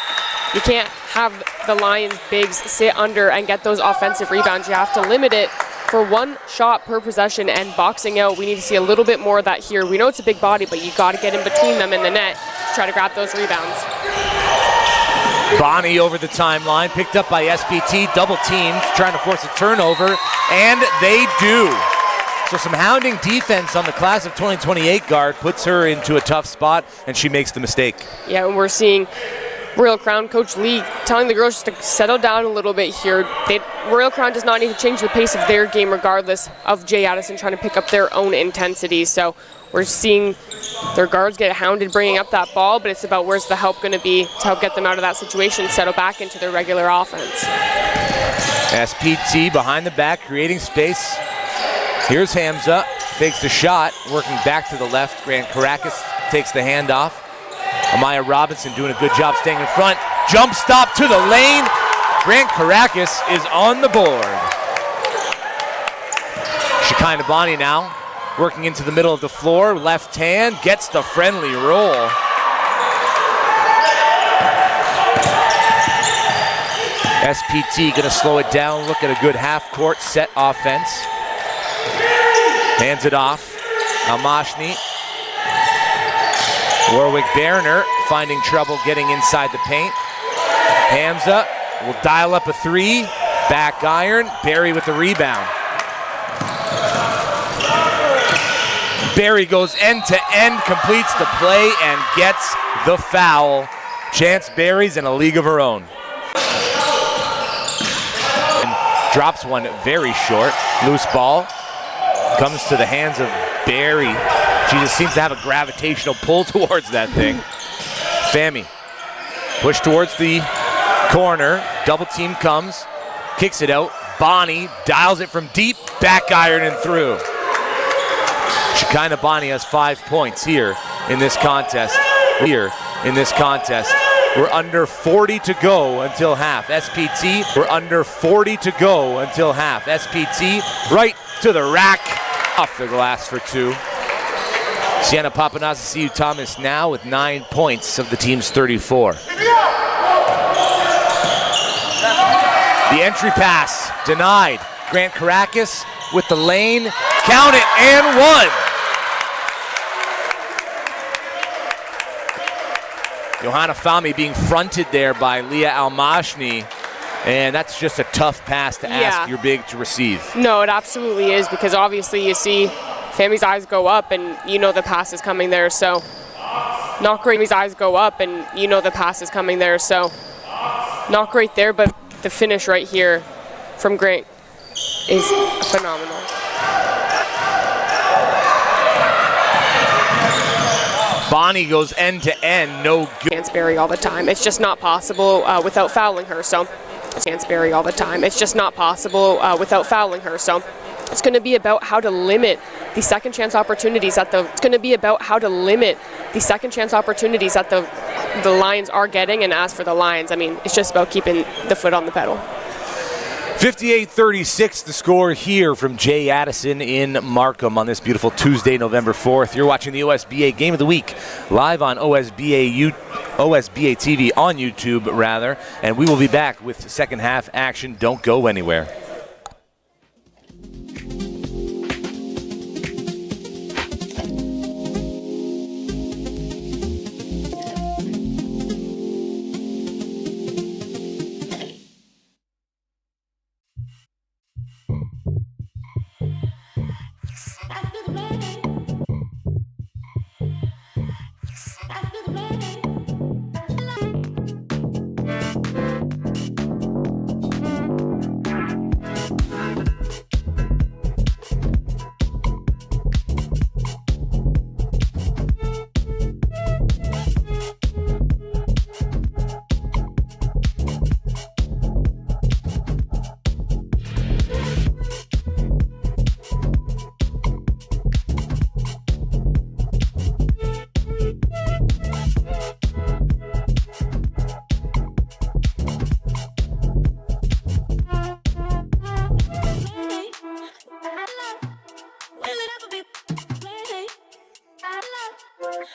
You can't have the Lions bigs sit under and get those offensive rebounds. You have to limit it for one shot per possession, and boxing out, we need to see a little bit more of that here. We know it's a big body, but you got to get in between them and the net to try to grab those rebounds. Bonnie over the timeline, picked up by SPT, double teamed, trying to force a turnover, and they do. So some hounding defense on the class of 2028 guard puts her into a tough spot, and she makes the mistake. Yeah, and we're seeing Royal Crown Coach Lee telling the girls just to settle down a little bit here. Royal Crown does not need to change the pace of their game regardless of J. Addison trying to pick up their own intensity. So we're seeing their guards get hounded bringing up that ball, but it's about where's the help going to be to help get them out of that situation, settle back into their regular offense. SPT behind the back, creating space. Here's Hamza, fakes the shot, working back to the left. Grant Caracas takes the handoff. Amaya Robinson doing a good job staying in front. Jump stop to the lane. Grant Caracas is on the board. Shekinah Bonnie now working into the middle of the floor. Left hand gets the friendly roll. SPT going to slow it down. Look at a good half-court set offense. Hands it off. Almashni. Warwick Berner finding trouble getting inside the paint. Hamza will dial up a three. Back iron. Barry with the rebound. Barry goes end to end, completes the play, and gets the foul. Chance Barry's in a league of her own. And drops one very short. Loose ball. Comes to the hands of Barry. She just seems to have a gravitational pull towards that thing. Fami. Push towards the corner. Double team comes. Kicks it out. Bonnie dials it from deep. Back iron and through. Shekinah Bonnie has 5 points here in this contest. We're under 40 to go until half. SPT, we're under 40 to go until half. SPT right to the rack. Off the glass for two. Sienna Papanazisiu Thomas now with 9 points of the team's 34. The entry pass denied. Grant Caracas with the lane. Count it and one. Johanna Fami being fronted there by Leah Almashni, and that's just a tough pass to ask your big to receive. No, it absolutely is, because obviously you see Fami's eyes go up and you know the pass is coming there, so not great. Fami's eyes go up and you know the pass is coming there, so not great there, but the finish right here from Grant is phenomenal. Bonnie goes end to end, no good. Chance Barry all the time. It's just not possible without fouling her. So, Chance Barry all the time. It's just not possible without fouling her. So, it's going to be about how to limit the second chance opportunities that the. It's going to be about how to limit the second chance opportunities that the Lions are getting. And as for the Lions, I mean, it's just about keeping the foot on the pedal. 58-36 the score here from J. Addison in Markham on this beautiful Tuesday, November 4th. You're watching the OSBA Game of the Week live on OSBA TV on YouTube, rather, and we will be back with second half action. Don't go anywhere.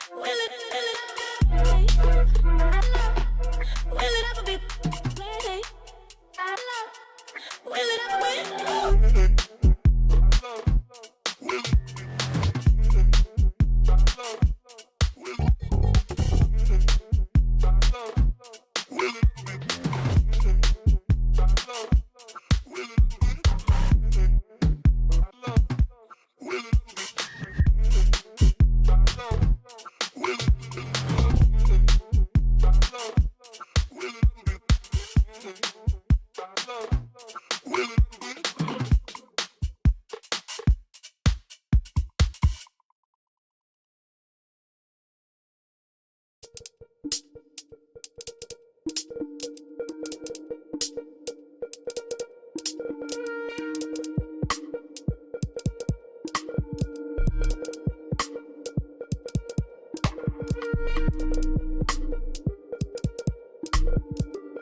Will it be?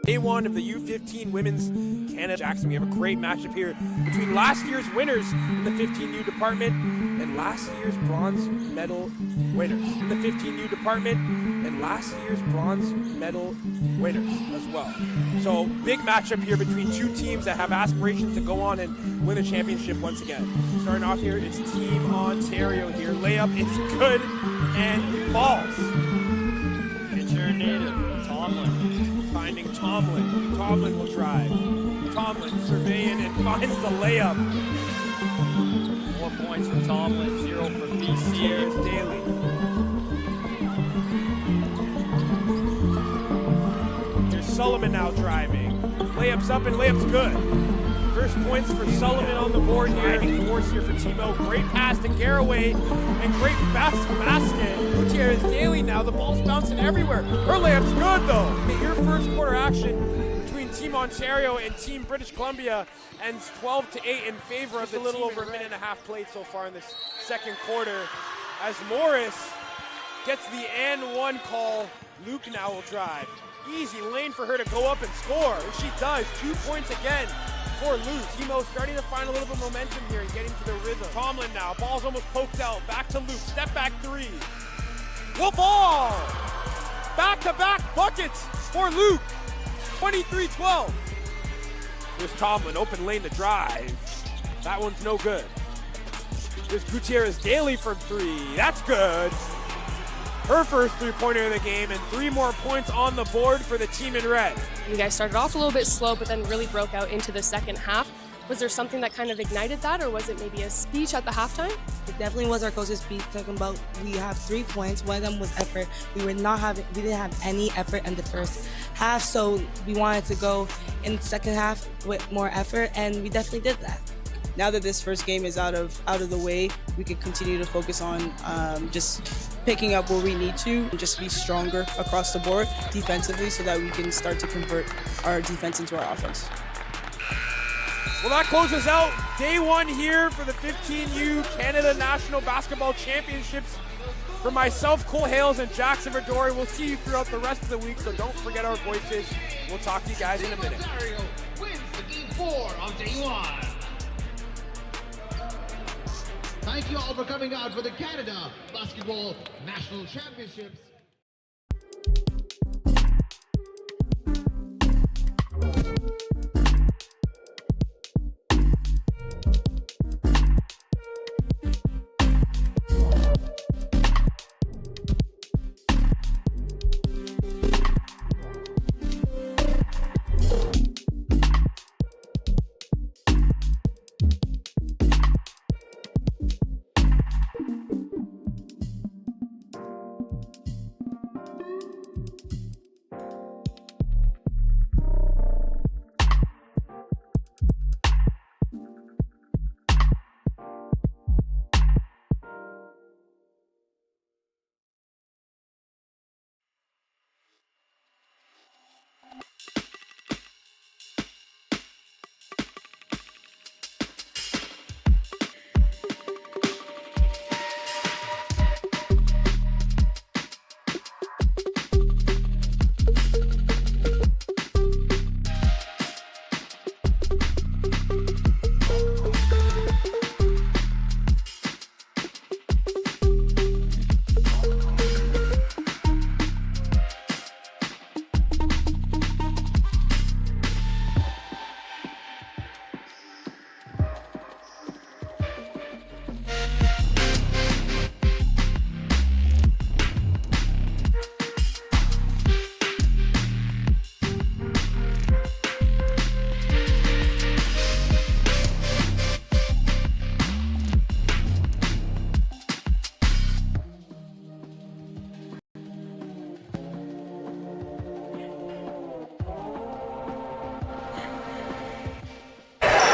Day one of the U15 Women's Canada Jackson. We have a great matchup here between last year's winners in the 15U department and last year's bronze medal winners in the 15U department and last year's bronze medal winners as well. So big matchup here between two teams that have aspirations to go on and win a championship once again. Starting off here, it's Team Ontario here. Layup is good and falls. Pitcher native, Tomlin. Finding Tomlin. Tomlin will drive. Tomlin surveying and finds the layup. 4 points for Tomlin, 0 for BC. Here's Daly. Here's Sullivan now driving. Layup's up and layup's good. First points for Sullivan on the board here. Driving force here for Timo. Great pass to Garraway and great basket. Gutierrez Daly now. The ball's bouncing everywhere. Her layup's good though. Your first quarter action between Team Ontario and Team British Columbia ends 12-8 in favor of the little over a minute and a half played so far in this second quarter. As Morris gets the and one call, Luke now will drive. Easy lane for her to go up and score. And she does. 2 points again for Luke. Timo starting to find a little bit of momentum here and getting to the rhythm. Tomlin now. Ball's almost poked out. Back to Luke. Step back three. Will ball! Back-to-back buckets for Luke. 23-12. Here's Tomlin. Open lane to drive. That one's no good. Here's Gutierrez Daly for three. That's good. Her first three-pointer in the game, and 3 more points on the board for the team in red. You guys started off a little bit slow, but then really broke out into the second half. Was there something that kind of ignited that, or was it maybe a speech at the halftime? It definitely was our coach's speech talking about we have 3 points. One of them was effort. We didn't have any effort in the first half, so we wanted to go in the second half with more effort, and we definitely did that. Now that this first game is out of the way, we can continue to focus on just picking up where we need to and just be stronger across the board defensively so that we can start to convert our defense into our offense. Well, that closes out day one here for the 15U Canada National Basketball Championships. For myself, Cole Hales, and Jackson Verdori, we'll see you throughout the rest of the week, so don't forget our voices. We'll talk to you guys in a minute. Ontario wins the game 4 on day 1. Thank you all for coming out for the Canada Basketball National Championships.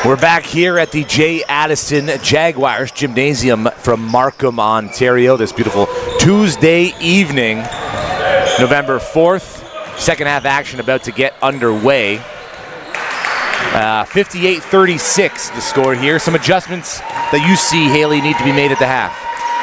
We're back here at the J. Addison Jaguars Gymnasium from Markham, Ontario. This beautiful Tuesday evening, November 4th. Second half action about to get underway. 58-36 the score here. Some adjustments that you see, Haley, need to be made at the half.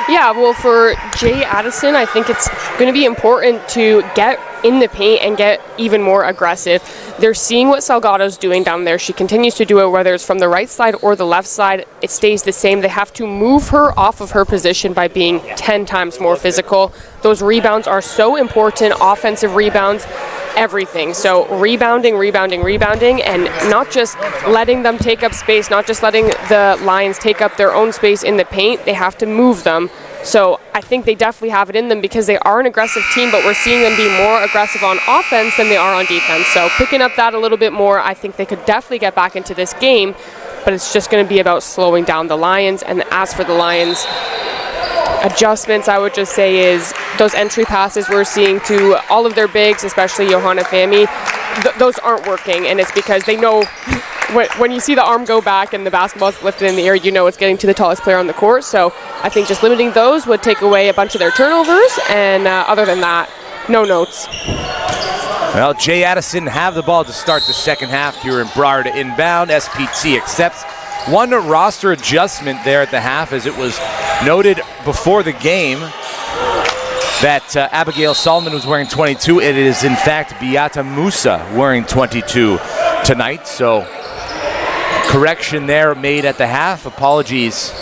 Yeah, well, for J. Addison, I think it's going to be important to get in the paint and get even more aggressive. They're seeing what Salgado's doing down there. She continues to do it, whether it's from the right side or the left side. It stays the same. They have to move her off of her position by being 10 times more physical. Those rebounds are so important, offensive rebounds, everything. So rebounding, and not just letting them take up space, not just letting the Lions take up their own space in the paint. They have to move them. So I think they definitely have it in them because they are an aggressive team, but we're seeing them be more aggressive on offense than they are on defense. So picking up that a little bit more, I think they could definitely get back into this game, but it's just going to be about slowing down the Lions. And as for the Lions, adjustments, I would just say, is those entry passes we're seeing to all of their bigs, especially Johanna Fami, those aren't working, and it's because they know when you see the arm go back and the basketball's lifted in the air, you know it's getting to the tallest player on the court. So I think just limiting those would take away a bunch of their turnovers, and other than that, no notes. Well, Jay Addison have the ball to start the second half. Kieran Brar to inbound. SPT accepts. One roster adjustment there at the half, as it was noted before the game that Abigail Solomon was wearing 22. It is, in fact, Beata Musa wearing 22 tonight. So correction there made at the half. Apologies.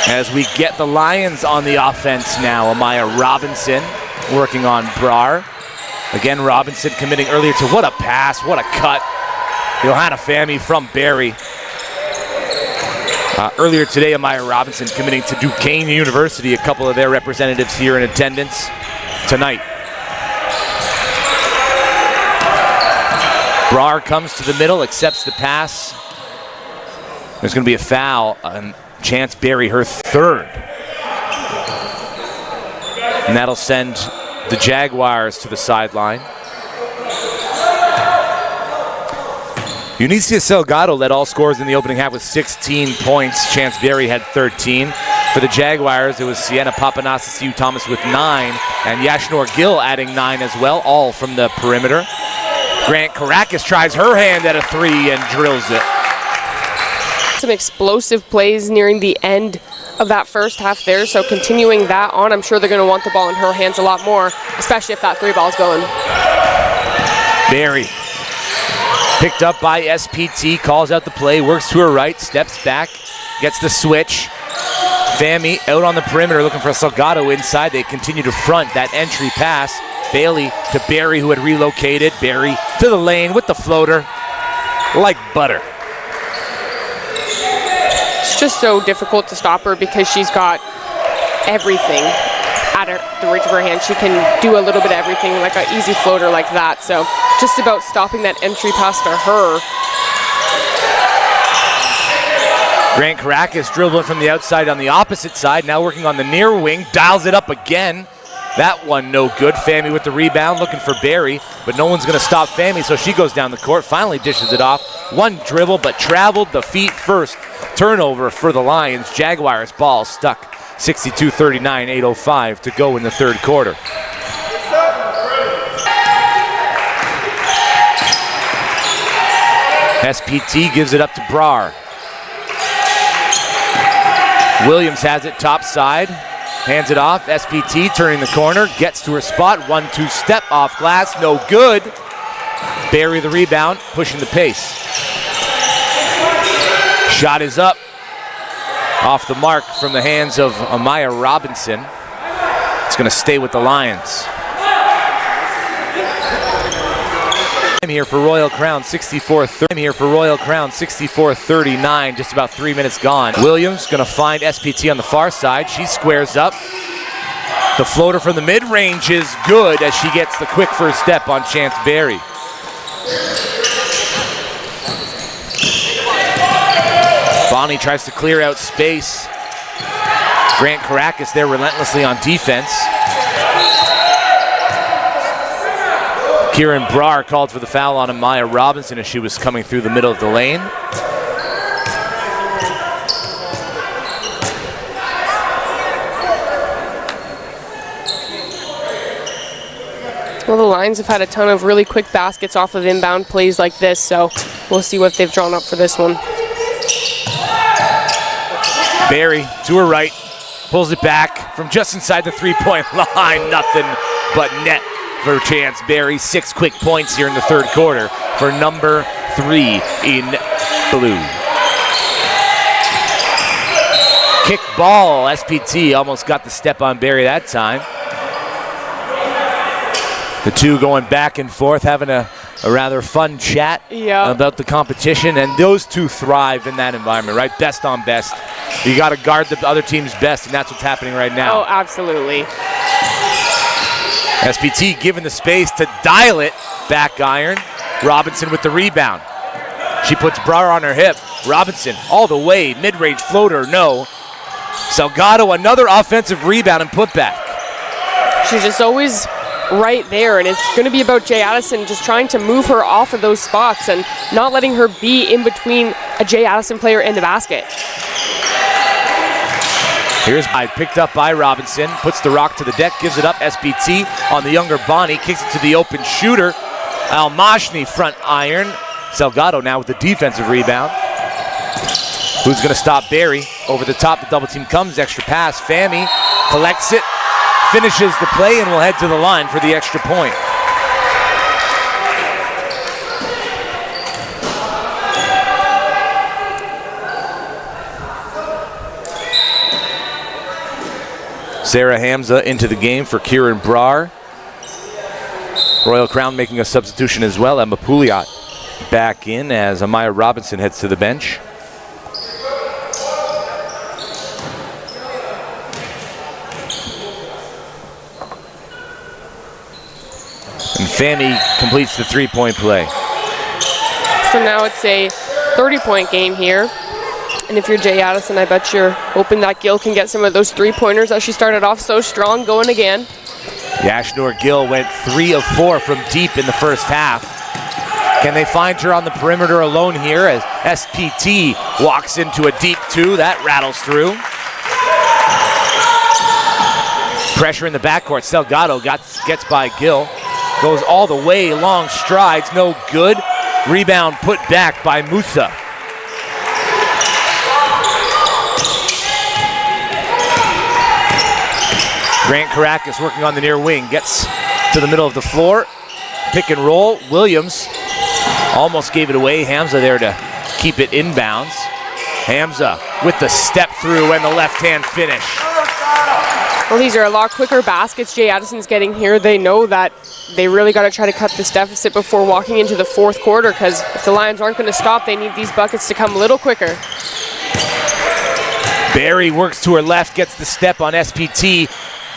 As we get the Lions on the offense now, Amaya Robinson working on Brar. Again, Robinson committing earlier to what a pass, what a cut. Johanna Fami from Barrie. Earlier today, Amaya Robinson committing to Duquesne University. A couple of their representatives here in attendance tonight. Brar comes to the middle, accepts the pass. There's going to be a foul on Chance Barrie, her third. And that'll send the Jaguars to the sideline. Eunicia Salgado led all scorers in the opening half with 16 points. Chance Barrie had 13. For the Jaguars, it was Sienna Papanasasiu Thomas with 9, and Yashnor Gill adding 9 as well, all from the perimeter. Grant Caracas tries her hand at a 3 and drills it. Some explosive plays nearing the end of that first half there, so continuing that on, I'm sure they're going to want the ball in her hands a lot more, especially if that 3 ball's going. Barrie picked up by SPT, calls out the play, works to her right, steps back, gets the switch. Fami out on the perimeter looking for Salgado inside. They continue to front that entry pass. Bailey to Barrie, who had relocated. Barrie to the lane with the floater like butter. It's just so difficult to stop her because she's got everything at the reach of her hand. She can do a little bit of everything, like an easy floater like that. So just about stopping that entry pass to her. Grant Caracas dribbling from the outside on the opposite side, now working on the near wing, dials it up again. That one no good. Fami with the rebound, looking for Barrie, but no one's going to stop Fami, so she goes down the court, finally dishes it off. One dribble, but traveled the feet first. Turnover for the Lions. Jaguars ball stuck. 62-39, 8:05 to go in the third quarter. SPT gives it up to Brar. Williams has it top side, hands it off. SPT turning the corner, gets to her spot. 1-2 step off glass, no good. Barrie the rebound, pushing the pace. Shot is up, off the mark from the hands of Amaya Robinson. It's going to stay with the Lions. I'm here for Royal Crown 64-30. I'm here for Royal Crown 64-39. Just about 3 minutes gone. Williams going to find SPT on the far side. She squares up. The floater from the mid-range is good as she gets the quick first step on Chance Barrie. Bonnie tries to clear out space. Grant Caracas there relentlessly on defense. Kieran Brar called for the foul on Amaya Robinson as she was coming through the middle of the lane. Well, the Lions have had a ton of really quick baskets off of inbound plays like this, so we'll see what they've drawn up for this one. Barrie to her right, pulls it back from just inside the three-point line. Nothing but net for Chance Berry. 6 quick points here in the third quarter for number 3 in blue. Kick ball. SPT almost got the step on Berry that time. The two going back and forth, having a rather fun chat about the competition, and those two thrive in that environment, right? Best on best. You got to guard the other team's best, and that's what's happening right now. Oh, absolutely. SPT given the space to dial it. Back iron. Robinson with the rebound. She puts Brar on her hip. Robinson all the way. Mid-range floater, no. Salgado, another offensive rebound and putback. She's just always right there, and it's going to be about Jay Addison just trying to move her off of those spots and not letting her be in between a Jay Addison player and the basket. Here's picked up by Robinson, puts the rock to the deck, gives it up. SPT on the younger Bonnie, kicks it to the open shooter. Al-Mashni front iron. Salgado now with the defensive rebound. Who's going to stop Berry? Over the top, the double team comes, extra pass. Fami collects it, finishes the play, and will head to the line for the extra point. Sarah Hamza into the game for Kieran Brar. Royal Crown making a substitution as well. Emma Pouliot back in as Amaya Robinson heads to the bench. And Fami completes the three-point play. So now it's a 30-point game here. And if you're Jay Addison, I bet you're hoping that Gill can get some of those three-pointers as she started off so strong going again. Yashnor Gill went 3 of 4 from deep in the first half. Can they find her on the perimeter alone here as SPT walks into a deep 2? That rattles through. Pressure in the backcourt. Salgado gets by Gill. Goes all the way, long strides, no good. Rebound put back by Musa. Grant Caracas working on the near wing, gets to the middle of the floor. Pick and roll, Williams almost gave it away. Hamza there to keep it inbounds. Hamza with the step through and the left-hand finish. Well, these are a lot quicker baskets Jay Addison's getting here. They know that they really got to try to cut this deficit before walking into the fourth quarter, because if the Lions aren't going to stop, they need these buckets to come a little quicker. Berry works to her left, gets the step on SPT.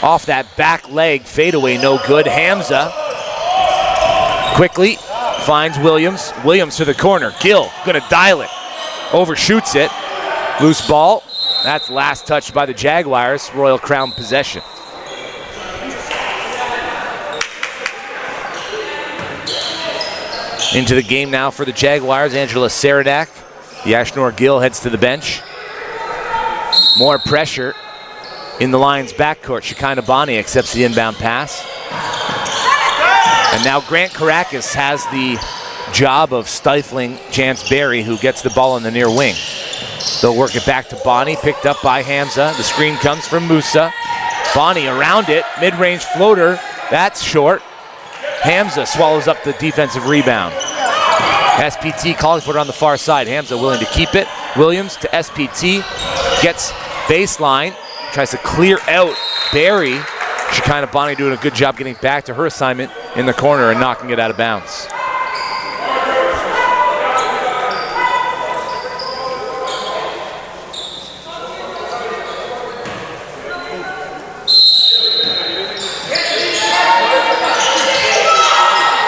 Off that back leg, fadeaway, no good. Hamza quickly finds Williams. Williams to the corner. Gill gonna dial it. Overshoots it. Loose ball. That's last touched by the Jaguars. Royal Crown possession. Into the game now for the Jaguars. Angela Saranac. Yashnor Gill heads to the bench. More pressure in the Lions' backcourt. Shekinah Bonnie accepts the inbound pass. And now Grant Caracas has the job of stifling Chance Berry, who gets the ball in the near wing. They'll work it back to Bonnie, picked up by Hamza. The screen comes from Musa. Bonnie around it, mid-range floater, that's short. Hamza swallows up the defensive rebound. SPT calling for it on the far side. Hamza willing to keep it. Williams to SPT, gets baseline. Tries to clear out Berry. Shekinah Bonnie doing a good job getting back to her assignment in the corner and knocking it out of bounds.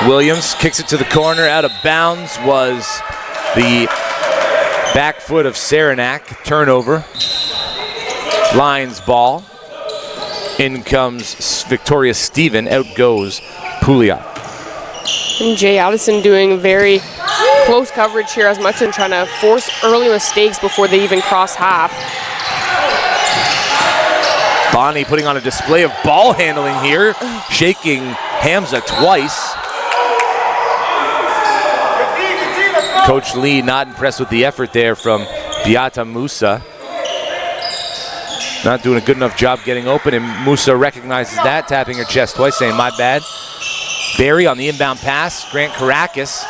Williams kicks it to the corner. Out of bounds was the back foot of Saranac. Turnover. Lions ball. In comes Victoria Stephen. Out goes Pouliot. And Jay Addison doing very close coverage here as much and trying to force early mistakes before they even cross half. Bonnie putting on a display of ball handling here, shaking Hamza twice. Coach Lee not impressed with the effort there from Beata Musa. not doing a good enough job getting open, and Musa recognizes that, tapping her chest twice, saying, my bad. Barry on the inbound pass. Grant Caracas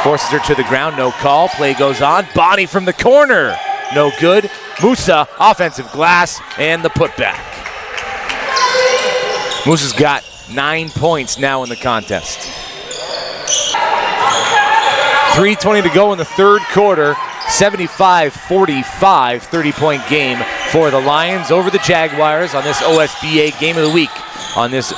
forces her to the ground, no call. Play goes on. Bonnie from the corner, no good. Musa, offensive glass, and the putback. Musa's got 9 points now in the contest. 3:20 to go in the third quarter. 75-45, 30-point game for the Lions over the Jaguars on this OSBA Game of the Week on this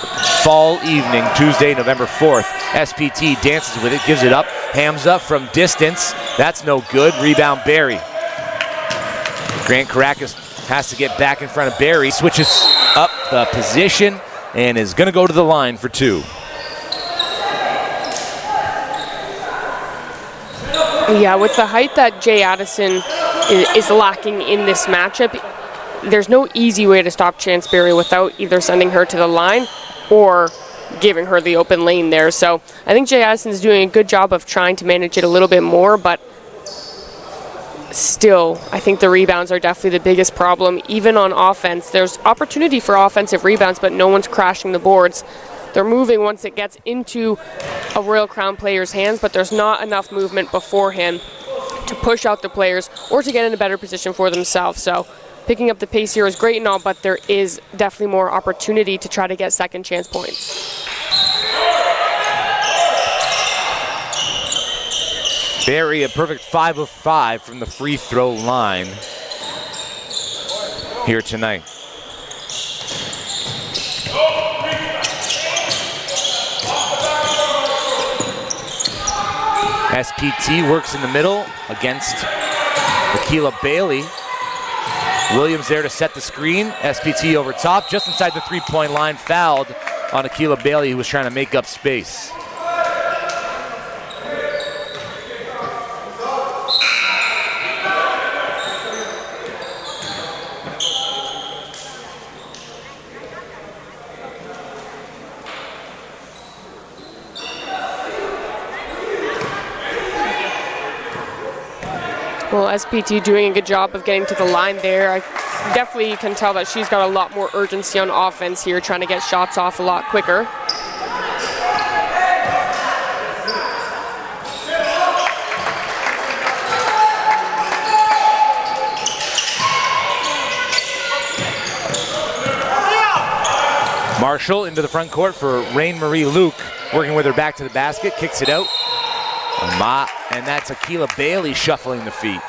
fall evening, Tuesday, November 4th. SPT dances with it, gives it up. Hamza from distance. That's no good. Rebound, Barry. Grant Caracas has to get back in front of Barry. Switches up the position and is going to go to the line for two. Yeah, with the height that Jay Addison is lacking in this matchup, there's no easy way to stop Chance Berry without either sending her to the line or giving her the open lane there. So I think Jay Addison's doing a good job of trying to manage it a little bit more, but still, I think the rebounds are definitely the biggest problem. Even on offense, there's opportunity for offensive rebounds, but no one's crashing the boards. They're moving once it gets into a Royal Crown player's hands, but there's not enough movement beforehand to push out the players or to get in a better position for themselves. So picking up the pace here is great and all, but there is definitely more opportunity to try to get second chance points. Barry, a perfect 5 of 5 from the free throw line here tonight. SPT works in the middle against Akila Bailey. Williams there to set the screen. SPT over top, just inside the three-point line, fouled on Akila Bailey, who was trying to make up space. Well, SPT doing a good job of getting to the line there. I definitely can tell that she's got a lot more urgency on offense here, trying to get shots off a lot quicker. Marshall into the front court for Rain Marie Luke, working with her back to the basket, kicks it out. And that's Akila Bailey shuffling the feet.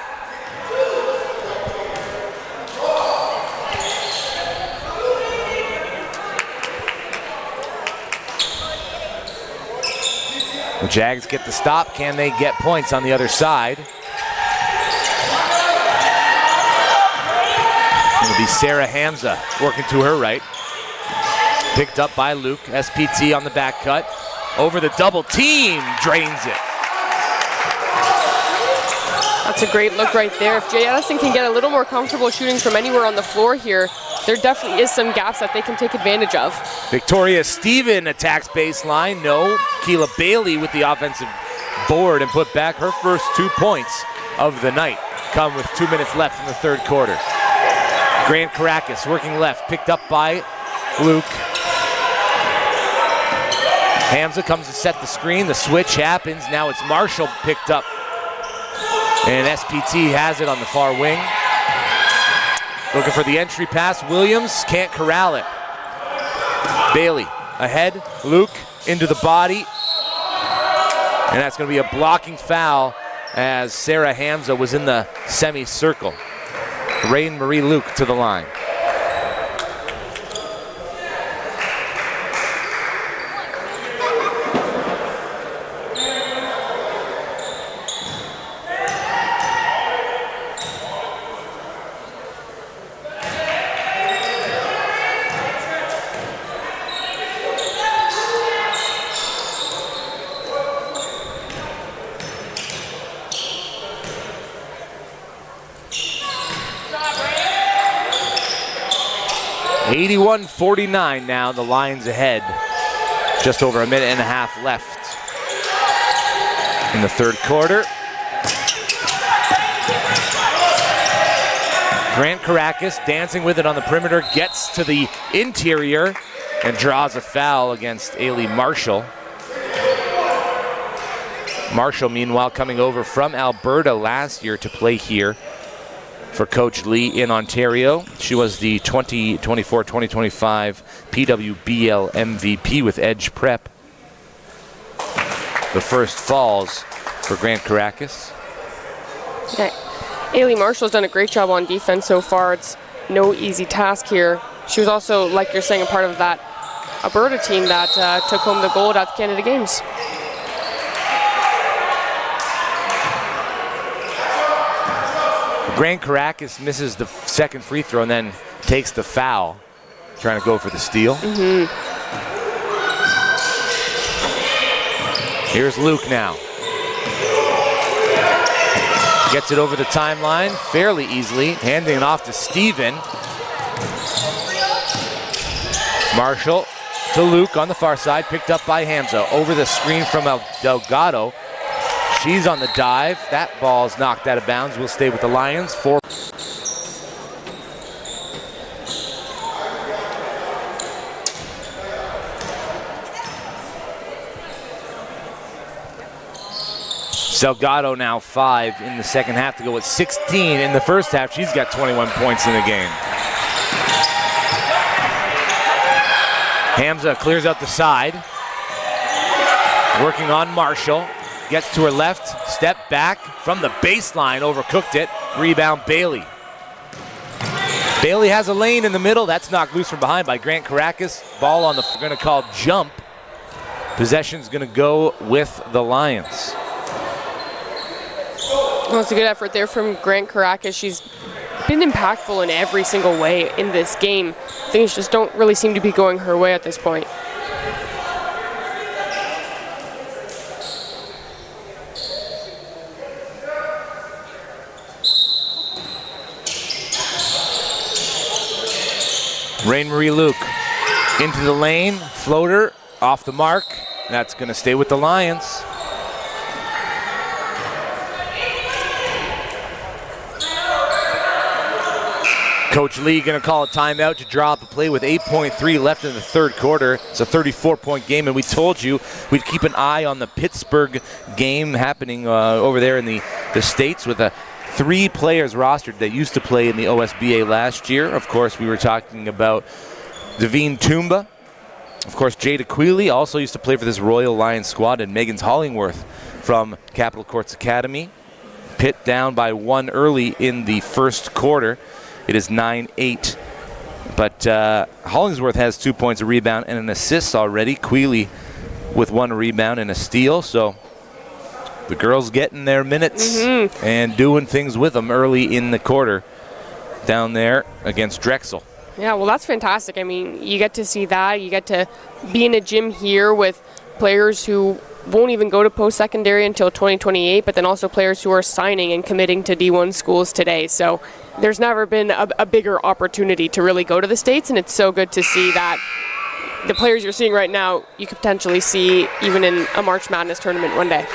The Jags get the stop. Can they get points on the other side? It'll be Sarah Hamza working to her right. Picked up by Luke. SPT on the back cut. Over the double team, drains it. That's a great look right there. If Jay Addison can get a little more comfortable shooting from anywhere on the floor here, there definitely is some gaps that they can take advantage of. Victoria Stephen attacks baseline. No. Keela Bailey with the offensive board and put back her first 2 points of the night. Come with 2 minutes left in the third quarter. Grant Caracas working left, picked up by Luke. Hamza comes to set the screen. The switch happens. Now it's Marshall picked up. And SPT has it on the far wing. Looking for the entry pass. Williams can't corral it. Bailey ahead. Luke into the body. And that's going to be a blocking foul as Sarah Hamza was in the semicircle. Rain Marie Luke to the line. .49 now, the Lions ahead. Just over a minute and a half left in the third quarter. Grant Caracas dancing with it on the perimeter, gets to the interior and draws a foul against Ailey Marshall. Marshall, meanwhile, coming over from Alberta last year to play here for Coach Lee in Ontario. She was the 2024-2025 PWBL MVP with Edge Prep. The first falls for Grant Caracas. Okay. Ailey Marshall's done a great job on defense so far. It's no easy task here. She was also, like you're saying, a part of that Alberta team that took home the gold at the Canada Games. Grant Caracas misses the second free throw and then takes the foul, trying to go for the steal. Here's Luke now. Gets it over the timeline fairly easily, handing it off to Steven. Marshall to Luke on the far side, picked up by Hamza. Over the screen from Delgado. She's on the dive. That ball's knocked out of bounds. We'll stay with the Lions. Delgado now 5 in the second half to go with 16 in the first half. She's got 21 points in the game. Hamza clears out the side. Working on Marshall. Gets to her left, step back from the baseline, overcooked it. Rebound Bailey. Bailey has a lane in the middle. That's knocked loose from behind by Grant Caracas. Ball on the, going to call jump. Possession's going to go with the Lions. Well, it's a good effort there from Grant Caracas. She's been impactful in every single way in this game. Things just don't really seem to be going her way at this point. Rain-Marie Luke into the lane, floater off the mark. That's going to stay with the Lions. Coach Lee going to call a timeout to draw up a play with 8.3 left in the third quarter. It's a 34-point game, and we told you we'd keep an eye on the Pittsburgh game happening over there in the States with 3 players rostered that used to play in the OSBA last year. Of course, we were talking about Devine Toomba. Of course, Jada Quealy also used to play for this Royal Lions squad, and Megan Hollingworth from Capital Courts Academy. Pitt down by 1 early in the first quarter. It is 9-8. But Hollingsworth has 2 points, a rebound, and an assist already. Quealy with 1 rebound and a steal. So the girls getting their minutes and doing things with them early in the quarter down there against Drexel. Yeah, well, that's fantastic. I mean, you get to see that. You get to be in a gym here with players who won't even go to post-secondary until 2028, but then also players who are signing and committing to D1 schools today. So there's never been a bigger opportunity to really go to the States, and it's so good to see that the players you're seeing right now, you could potentially see even in a March Madness tournament one day.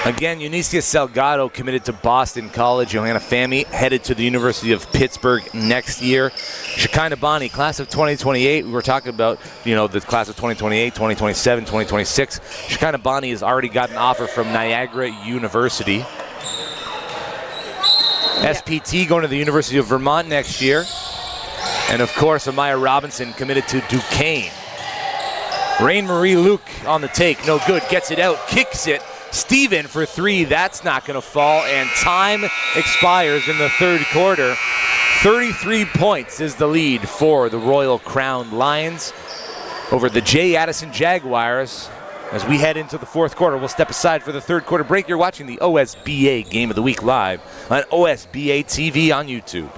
Again, Eunicia Salgado committed to Boston College. Johanna Fahmy headed to the University of Pittsburgh next year. Shekinah Bonney, class of 2028. We were talking about, the class of 2028, 2027, 2026. Shekinah Bonney has already got an offer from Niagara University. SPT going to the University of Vermont next year. And of course, Amaya Robinson committed to Duquesne. Rain-Marie Luke on the take, no good, gets it out, kicks it. Steven for 3, that's not going to fall, and time expires in the third quarter. 33 points is the lead for the Royal Crown Lions over the J. Addison Jaguars. As we head into the fourth quarter, we'll step aside for the third quarter break. You're watching the OSBA Game of the Week live on OSBA TV on YouTube.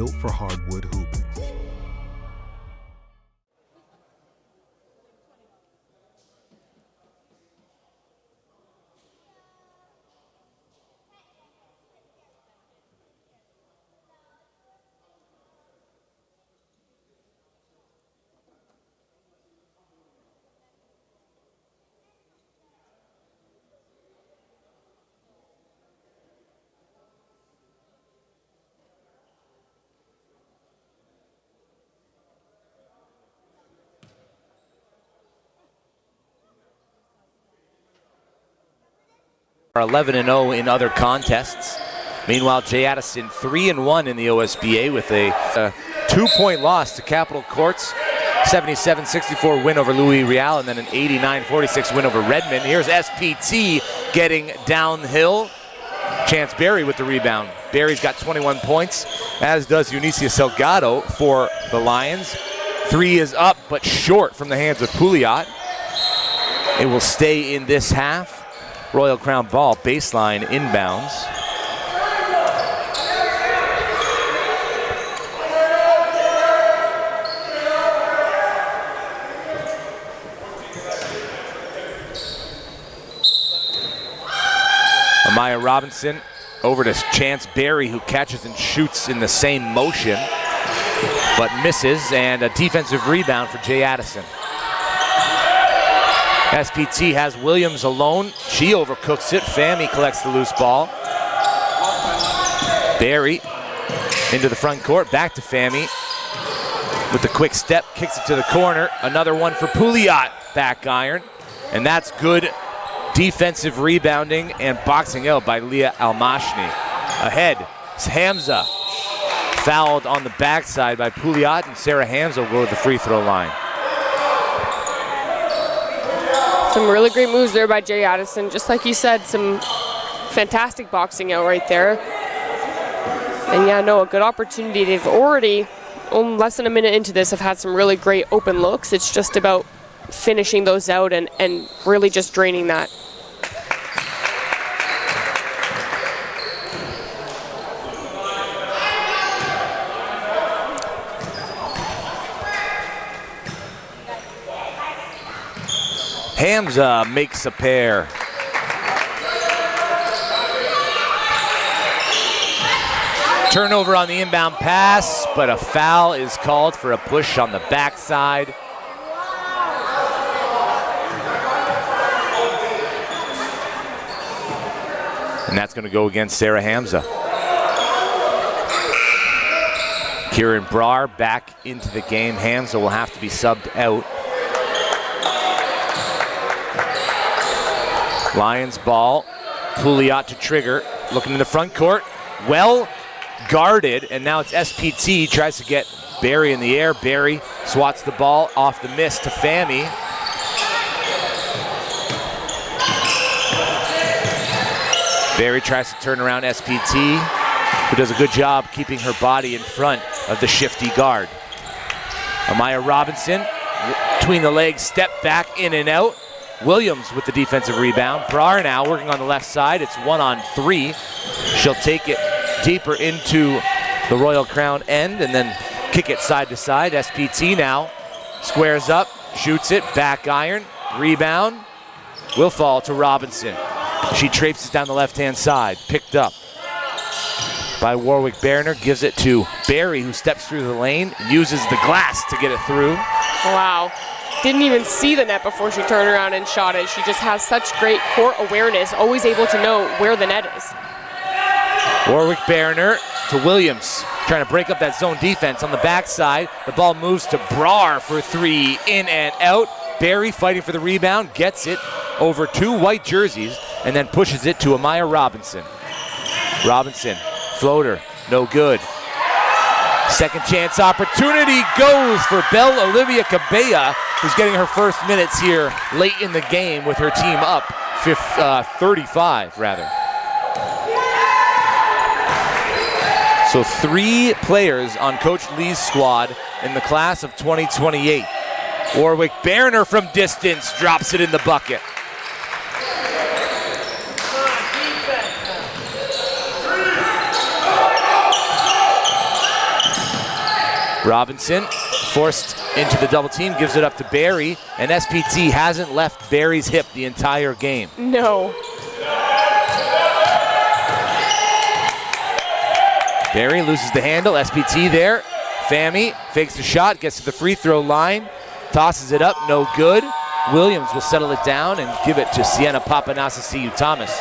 built for hardwood hooping. Are 11-0 in other contests. Meanwhile, J. Addison 3-1 in the OSBA with a 2-point loss to Capitol Courts. 77-64 win over Louis-Riel, and then an 89-46 win over Redmond. Here's SPT getting downhill. Chance Berry with the rebound. Berry's got 21 points, as does Eunicia Salgado for the Lions. 3 is up, but short from the hands of Pouliot. It will stay in this half. Royal Crown ball, baseline inbounds. Amaya Robinson over to Chance Berry, who catches and shoots in the same motion, but misses, and a defensive rebound for J. Addison. SPT has Williams alone. She overcooks it. Fahmy collects the loose ball. Berry into the front court. Back to Fahmy with the quick step. Kicks it to the corner. Another one for Pouliot. Back iron. And that's good defensive rebounding and boxing out by Leah Almashni. Ahead is Hamza. Fouled on the backside by Pouliot, and Sarah Hamza will go to the free throw line. Some really great moves there by J. Addison. Just like you said, some fantastic boxing out right there. And yeah, no, a good opportunity. They've already, less than a minute into this, have had some really great open looks. It's just about finishing those out and really just draining that. Hamza makes a pair. Turnover on the inbound pass, but a foul is called for a push on the backside. And that's going to go against Sarah Hamza. Kieran Brar back into the game. Hamza will have to be subbed out. Lions ball, Pouliot to trigger, looking in the front court, well guarded, and now it's SPT, tries to get Berry in the air. Berry swats the ball off the miss to Fahmy. Berry tries to turn around SPT, who does a good job keeping her body in front of the shifty guard. Amaya Robinson, between the legs, step back, in and out. Williams with the defensive rebound. Brar now working on the left side. It's 1-on-3. She'll take it deeper into the Royal Crown end and then kick it side to side. SPT now squares up, shoots it, back iron, rebound, will fall to Robinson. She traipses down the left-hand side, picked up by Warwick Berner, gives it to Berry, who steps through the lane, uses the glass to get it through. Wow. Didn't even see the net before she turned around and shot it. She just has such great court awareness, always able to know where the net is. Warwick Berner to Williams, trying to break up that zone defense on the backside. The ball moves to Brar for 3, in and out. Berry fighting for the rebound, gets it over 2 white jerseys, and then pushes it to Amaya Robinson. Robinson, floater, no good. Second chance opportunity goes for Belle Olivia Cabella, who's getting her first minutes here late in the game with her team up 35 rather. So 3 players on Coach Lee's squad in the class of 2028. Warwick Berner from distance drops it in the bucket. Robinson forced into the double team, gives it up to Barry, and SPT hasn't left Barry's hip the entire game. No. Barry loses the handle, SPT there. Fami fakes the shot, gets to the free throw line, tosses it up, no good. Williams will settle it down and give it to Sienna Papanasasiu Thomas.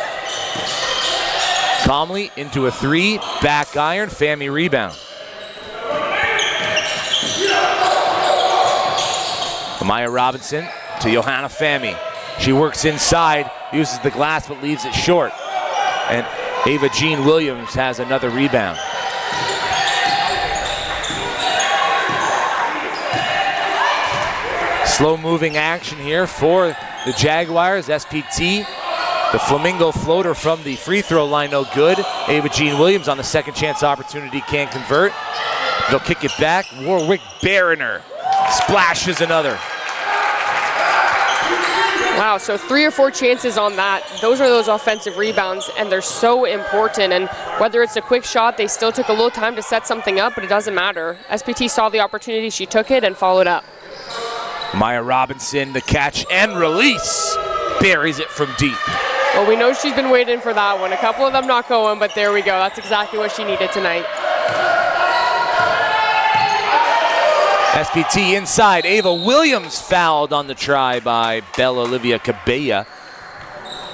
Calmly into a three, back iron, Fami rebound. Amaya Robinson to Johanna Fami. She works inside, uses the glass but leaves it short. And Ava Jean Williams has another rebound. Slow moving action here for the Jaguars. SPT, the Flamingo floater from the free throw line, no good. Ava Jean Williams on the second chance opportunity, can't convert. They'll kick it back. Warwick Barriner splashes another. Wow, so 3 or 4 chances on that. Those are those offensive rebounds, and they're so important. And whether it's a quick shot, they still took a little time to set something up, but it doesn't matter. SPT saw the opportunity, she took it and followed up. Maya Robinson, the catch and release. Buries it from deep. Well, we know she's been waiting for that one. A couple of them not going, but there we go. That's exactly what she needed tonight. SPT inside. Ava Williams fouled on the try by Bella Olivia Cabella.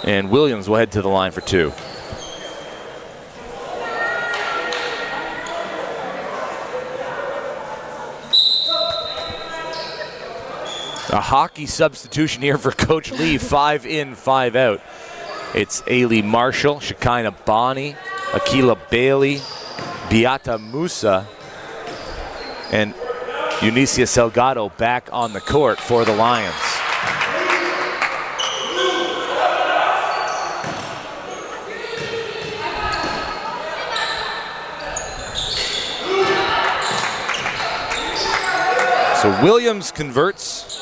And Williams will head to the line for 2. A hockey substitution here for Coach Lee. 5 in, 5 out. It's Ailey Marshall, Shekinah Bonney, Akila Bailey, Beata Musa, and Eunicia Salgado back on the court for the Lions. So Williams converts.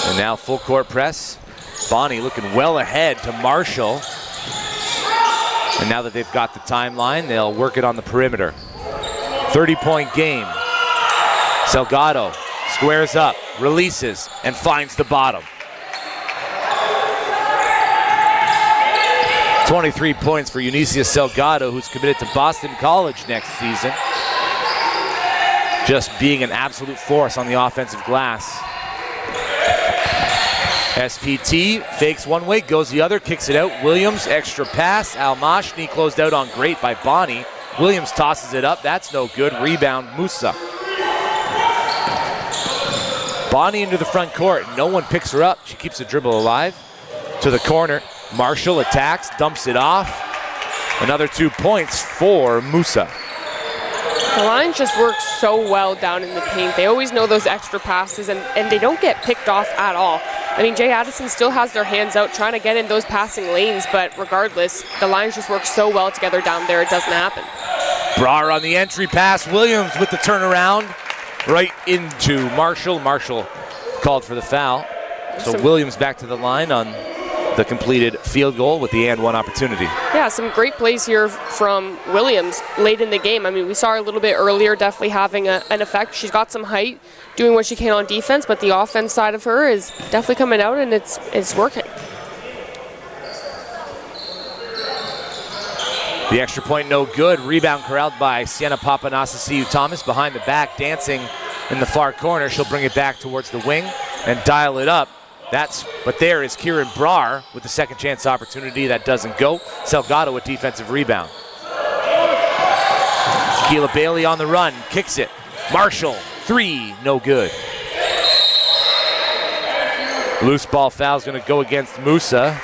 And now full court press. Bonnie looking well ahead to Marshall. And now that they've got the timeline, they'll work it on the perimeter. 30-point game. Salgado squares up, releases, and finds the bottom. 23 points for Eunicia Salgado, who's committed to Boston College next season. Just being an absolute force on the offensive glass. SPT fakes one way, goes the other, kicks it out. Williams, extra pass. Al-Mashni closed out on great by Bonnie. Williams tosses it up. That's no good. Rebound, Musa. Bonnie into the front court. No one picks her up. She keeps the dribble alive. To the corner. Marshall attacks, dumps it off. Another 2 points for Musa. The Lions just work so well down in the paint. They always know those extra passes, and they don't get picked off at all. I mean, Jay Addison still has their hands out trying to get in those passing lanes, but regardless, the Lions just work so well together down there, it doesn't happen. Brar on the entry pass. Williams with the turnaround right into Marshall. Marshall called for the foul. So Williams back to the line on the completed field goal with the and one opportunity. Yeah, some great plays here from Williams late in the game. I mean, we saw her a little bit earlier, definitely having an effect. She's got some height, doing what she can on defense, but the offense side of her is definitely coming out, and it's working. The extra point no good. Rebound corralled by Sienna Papanasasiu Thomas behind the back, dancing in the far corner. She'll bring it back towards the wing and dial it up. But there is Kieran Brar with the second chance opportunity. That doesn't go. Salgado with defensive rebound. Keila Bailey on the run, kicks it. Marshall, 3, no good. Loose ball foul's gonna go against Musa.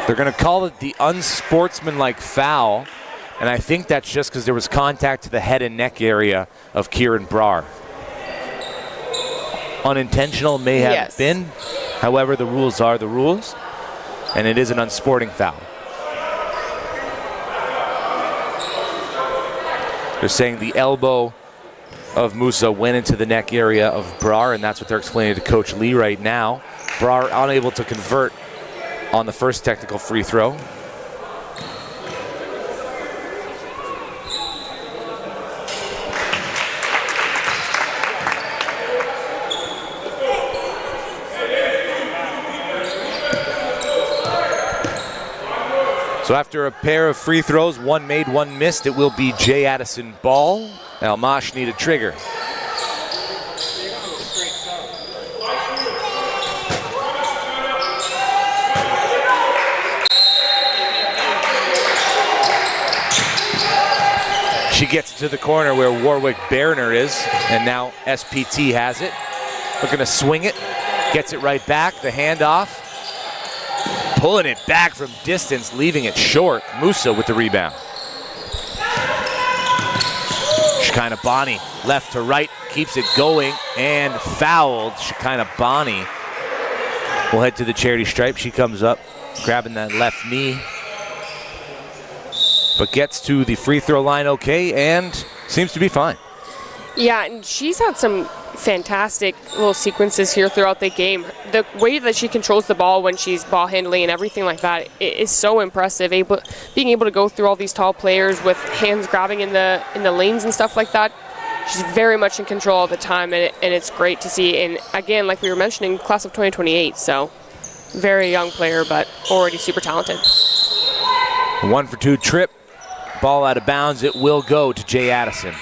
They're going to call it the unsportsmanlike foul, and I think that's just because there was contact to the head and neck area of Kieran Brar. Unintentional may have been, however, the rules are the rules, and it is an unsporting foul. They're saying the elbow of Musa went into the neck area of Brar, and that's what they're explaining to Coach Lee right now. Brar unable to convert on the first technical free throw. So after a pair of free throws, one made, one missed, it will be Jay Addison ball. Almashni to trigger. She gets to the corner where Warwick Berner is, and now SPT has it. Looking to swing it, gets it right back, the handoff. Pulling it back from distance, leaving it short. Musa with the rebound. Shekinah Bani, left to right, keeps it going, and fouled. Shekinah Bani will head to the charity stripe. She comes up, grabbing that left knee, but gets to the free throw line okay, and seems to be fine. Yeah, and she's had some fantastic little sequences here throughout the game. The way that she controls the ball when she's ball handling and everything like that is so impressive. Being able to go through all these tall players with hands grabbing in the lanes and stuff like that. She's very much in control all the time, and it's great to see. And again, like we were mentioning, class of 2028, so very young player, but already super talented. 1 for 2 trip, ball out of bounds. It will go to Jay Addison.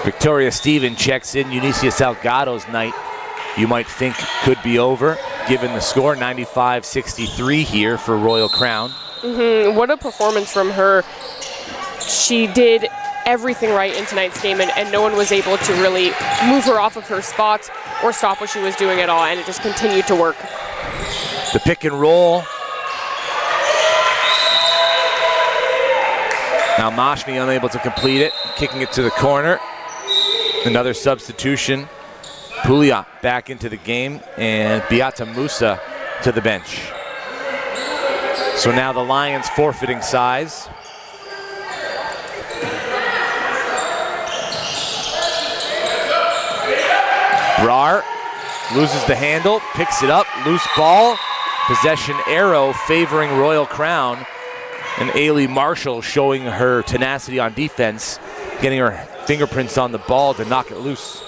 Victoria Stephen checks in. Eunicia Salgado's night, you might think, could be over, given the score, 95-63 here for Royal Crown. What a performance from her. She did everything right in tonight's game, and no one was able to really move her off of her spot or stop what she was doing at all, and it just continued to work. The pick and roll. Now Moshny unable to complete it, kicking it to the corner. Another substitution. Pouliot back into the game, and Beata Musa to the bench. So now the Lions forfeiting size. Brar loses the handle, picks it up, loose ball. Possession arrow favoring Royal Crown. And Ailey Marshall showing her tenacity on defense, getting her fingerprints on the ball to knock it loose.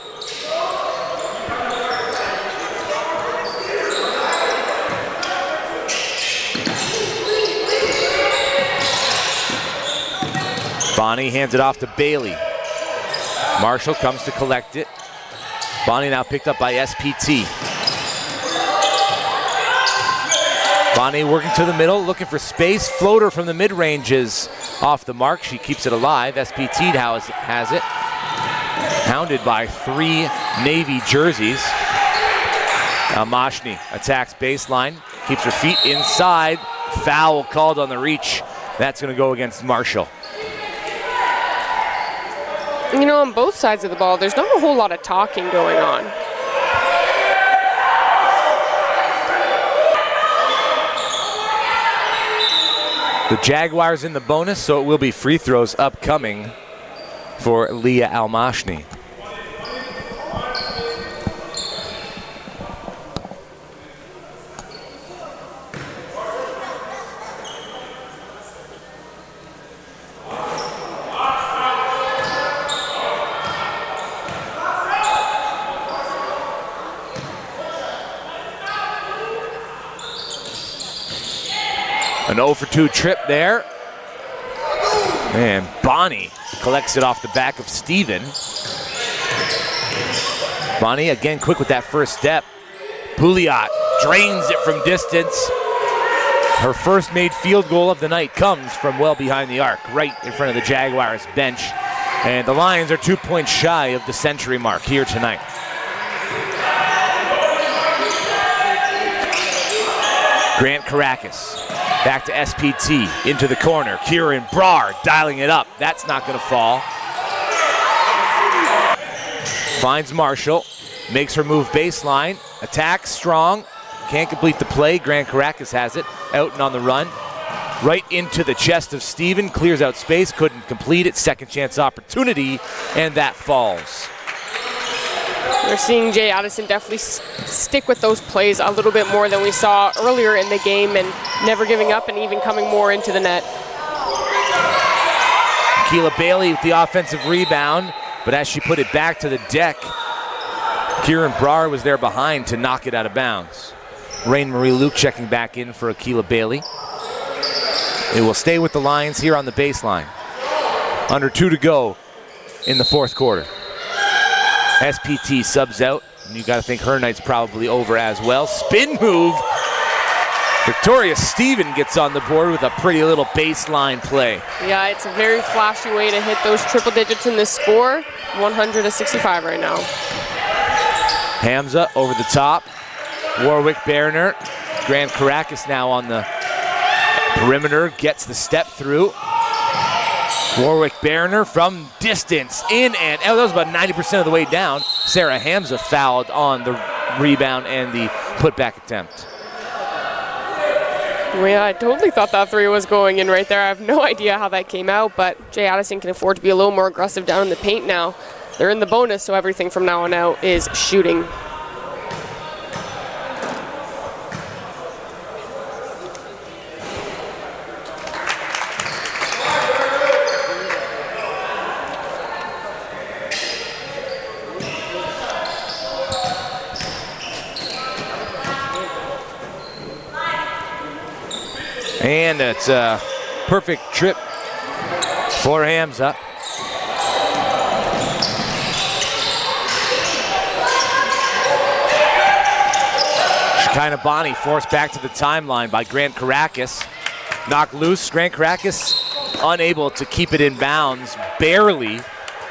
Bonnie hands it off to Bailey. Marshall comes to collect it. Bonnie now picked up by SPT. Bonnie working to the middle, looking for space. Floater from the mid-range is off the mark. She keeps it alive. SPT has it. Hounded by 3 Navy jerseys. Almashni attacks baseline, keeps her feet inside. Foul called on the reach. That's going to go against Marshall. You know, on both sides of the ball, there's not a whole lot of talking going on. The Jaguars in the bonus, so it will be free throws upcoming for Leah Almashni. An 0 for 2 trip there. And Bonnie collects it off the back of Steven. Bonnie again quick with that first step. Pouliot drains it from distance. Her first made field goal of the night comes from well behind the arc, right in front of the Jaguars bench. And the Lions are 2 points shy of the century mark here tonight. Grant Caracas. Back to SPT, into the corner. Kieran Brar dialing it up. That's not going to fall. Finds Marshall, makes her move baseline. Attacks strong, can't complete the play. Grant Caracas has it, out and on the run. right into the chest of Steven, clears out space, couldn't complete it, second chance opportunity, and that falls. We're seeing Jay Addison definitely stick with those plays a little bit more than we saw earlier in the game, and never giving up and even coming more into the net. Keela Bailey with the offensive rebound, but as she put it back to the deck, Kieran Brar was there behind to knock it out of bounds. Rain-Marie Luke checking back in for Keela Bailey. It will stay with the Lions here on the baseline. Under 2 to go in the fourth quarter. SPT subs out, and you got to think her night's probably over as well. Spin move. Victoria Steven gets on the board with a pretty little baseline play. Yeah, it's a very flashy way to hit those triple digits in this score. 100-65 right now. Hamza over the top. Warwick Berner. Grant Caracas now on the perimeter, gets the step through. Warwick Berner from distance, in and out. That was about 90% of the way down. Sarah Hamza fouled on the rebound and the putback attempt. Yeah, I totally thought that three was going in right there. I have no idea how that came out, but Jay Addison can afford to be a little more aggressive down in the paint now. They're in the bonus, so everything from now on out is shooting. And it's a perfect trip for Hamza. Shekinah Bonnie forced back to the timeline by Grant Caracas. Knocked loose. Grant Caracas unable to keep it in bounds. Barely.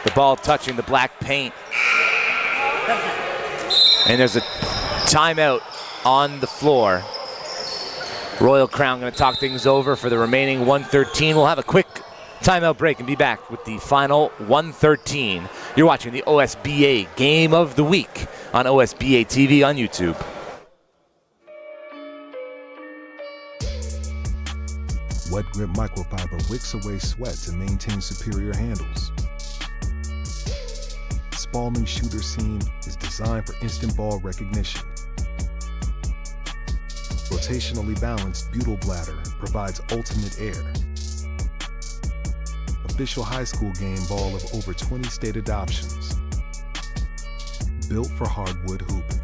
The ball touching the black paint. And there's a timeout on the floor. Royal Crown going to talk things over for the remaining 113. We'll have a quick timeout break and be back with the final 113. You're watching the OSBA Game of the Week on OSBA TV on YouTube. Wet Grip Microfiber wicks away sweat to maintain superior handles. Spalming Shooter Seam is designed for instant ball recognition. Rotationally balanced butyl bladder provides ultimate air. Official high school game ball of over 20 state adoptions. Built for hardwood hooping.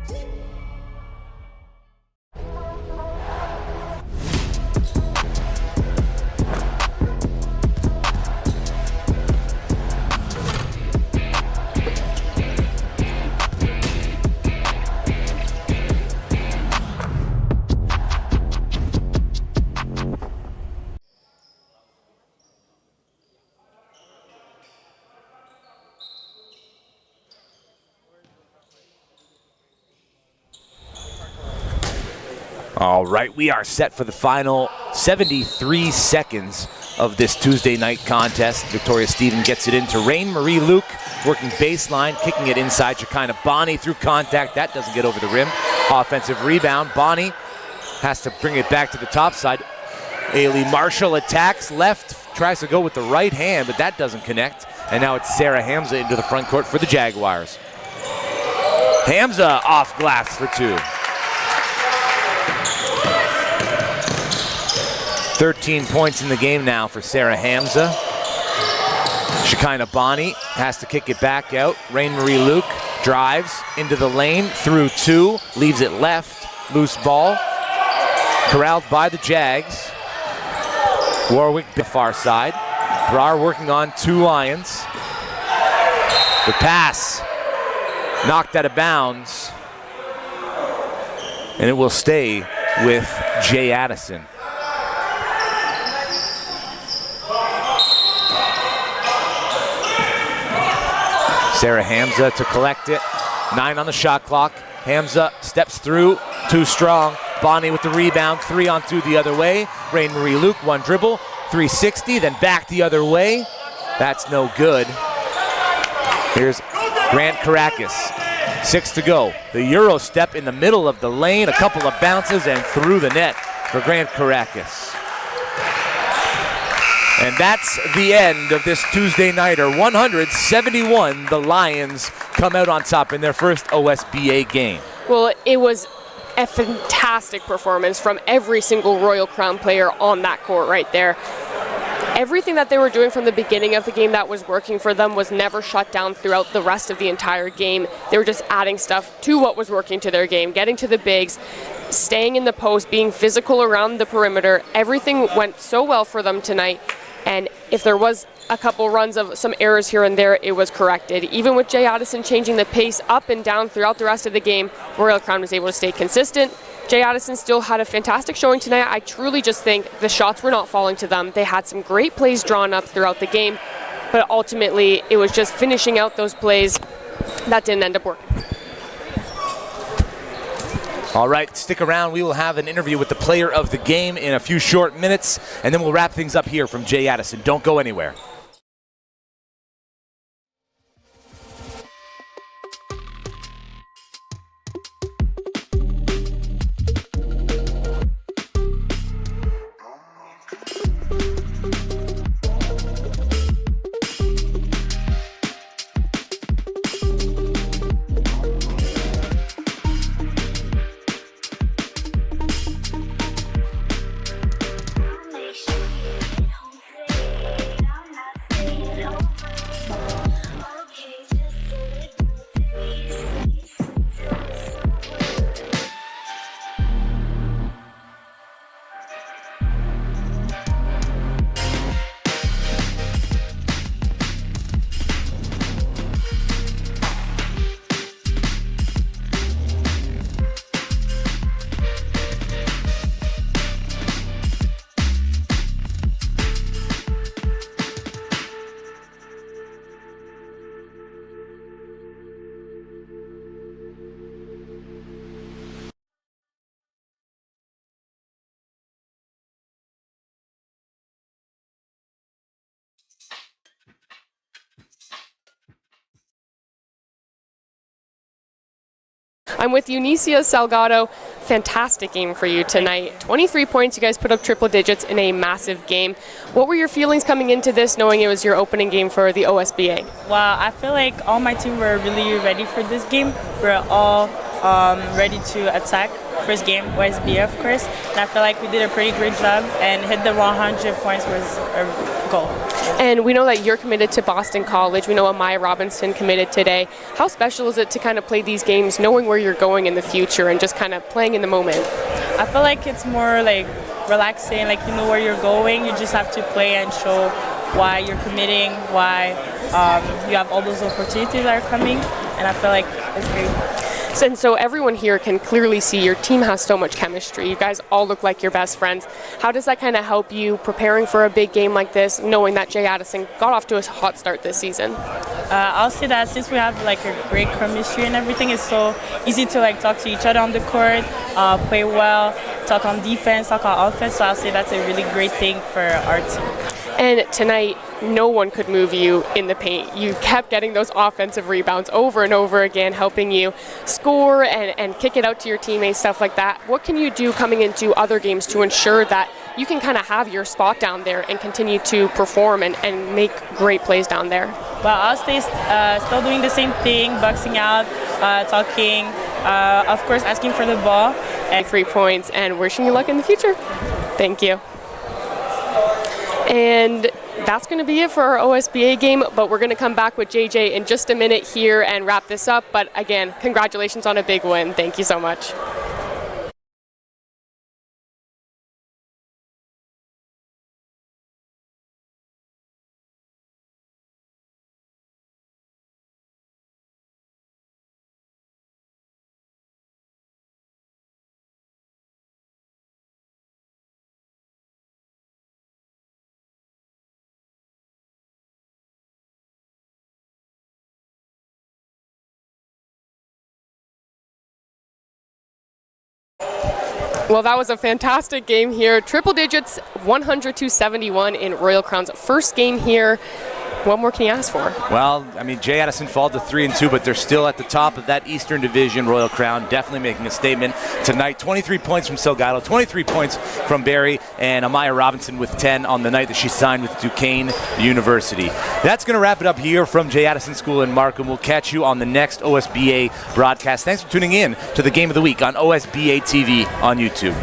All right, we are set for the final 73 seconds of this Tuesday night contest. Victoria Steven gets it into Rain-Marie Luke, working baseline, kicking it inside Shekinah Bonnie through contact. That doesn't get over the rim. Offensive rebound. Bonnie has to bring it back to the top side. Ailey Marshall attacks left, tries to go with the right hand, but that doesn't connect. And now it's Sarah Hamza into the front court for the Jaguars. Hamza off glass for two. 13 points in the game now for Sarah Hamza. Shekinah Bonnie has to kick it back out. Rain-Marie Luke drives into the lane, through two, leaves it left. Loose ball. Corralled by the Jags. Warwick the far side. Brar working on two Lions. The pass knocked out of bounds. And it will stay with Jay Addison. Sarah Hamza to collect it. 9 on the shot clock. Hamza steps through, too strong. Bonnie with the rebound, 3 on 2 the other way. Rain-Marie Luke, one dribble, 360, then back the other way. That's no good. Here's Grant Caracas, 6 to go. The Euro step in the middle of the lane, a couple of bounces and through the net for Grant Caracas. And that's the end of this Tuesday nighter. 171, the Lions come out on top in their first OSBA game. Well, it was a fantastic performance from every single Royal Crown player on that court right there. Everything that they were doing from the beginning of the game that was working for them was never shut down throughout the rest of the entire game. They were just adding stuff to what was working to their game, getting to the bigs, staying in the post, being physical around the perimeter. Everything went so well for them tonight. And if there was a couple runs of some errors here and there, it was corrected. Even with Jay Addison changing the pace up and down throughout the rest of the game, Royal Crown was able to stay consistent. Jay Addison still had a fantastic showing tonight. I truly just think the shots were not falling to them. They had some great plays drawn up throughout the game, but ultimately it was just finishing out those plays that didn't end up working. All right, stick around. We will have an interview with the player of the game in a few short minutes, and then we'll wrap things up here from Jay Addison. Don't go anywhere. I'm with Eunicia Salgado. Fantastic game for you tonight. 23 points. You guys put up triple digits in a massive game. What were your feelings coming into this, knowing it was your opening game for the OSBA? Well, I feel like all my team were really ready for this game. We're all ready to attack. First game, OSBA, of course. And I feel like we did a pretty great job, and hit the 100 points was a goal. And we know that you're committed to Boston College. We know Amaya Robinson committed today. How special is it to kind of play these games knowing where you're going in the future and just kind of playing in the moment? I feel like it's more like relaxing, like you know where you're going. You just have to play and show why you're committing, why you have all those opportunities that are coming, and I feel like it's great. And so everyone here can clearly see your team has so much chemistry. You guys all look like your best friends. How does that kind of help you preparing for a big game like this, knowing that Jay Addison got off to a hot start this season? I'll say that since we have like a great chemistry and everything, it's so easy to like talk to each other on the court, play well, talk on defense, talk on offense. So I'll say that's a really great thing for our team. And tonight, no one could move you in the paint. You kept getting those offensive rebounds over and over again, helping you score and kick it out to your teammates, stuff like that. What can you do coming into other games to ensure that you can kind of have your spot down there and continue to perform and make great plays down there? Well, I'll stay still doing the same thing, boxing out, talking, of course asking for the ball. And 3 points, and wishing you luck in the future. Thank you. And that's going to be it for our OSBA game, but we're going to come back with JJ in just a minute here and wrap this up. But again, congratulations on a big win. Thank you so much. Well, that was a fantastic game here. Triple digits, 100-71 in Royal Crown's first game here. what more can you ask for? Well, I mean, J. Addison fall to 3-2, but they're still at the top of that Eastern Division. Royal Crown definitely making a statement tonight. 23 points from Salgado, 23 points from Barrie, and Amaya Robinson with 10 on the night that she signed with Duquesne University. That's going to wrap it up here from J. Addison School in Markham. We'll catch you on the next OSBA broadcast. Thanks for tuning in to the Game of the Week on OSBA TV on YouTube.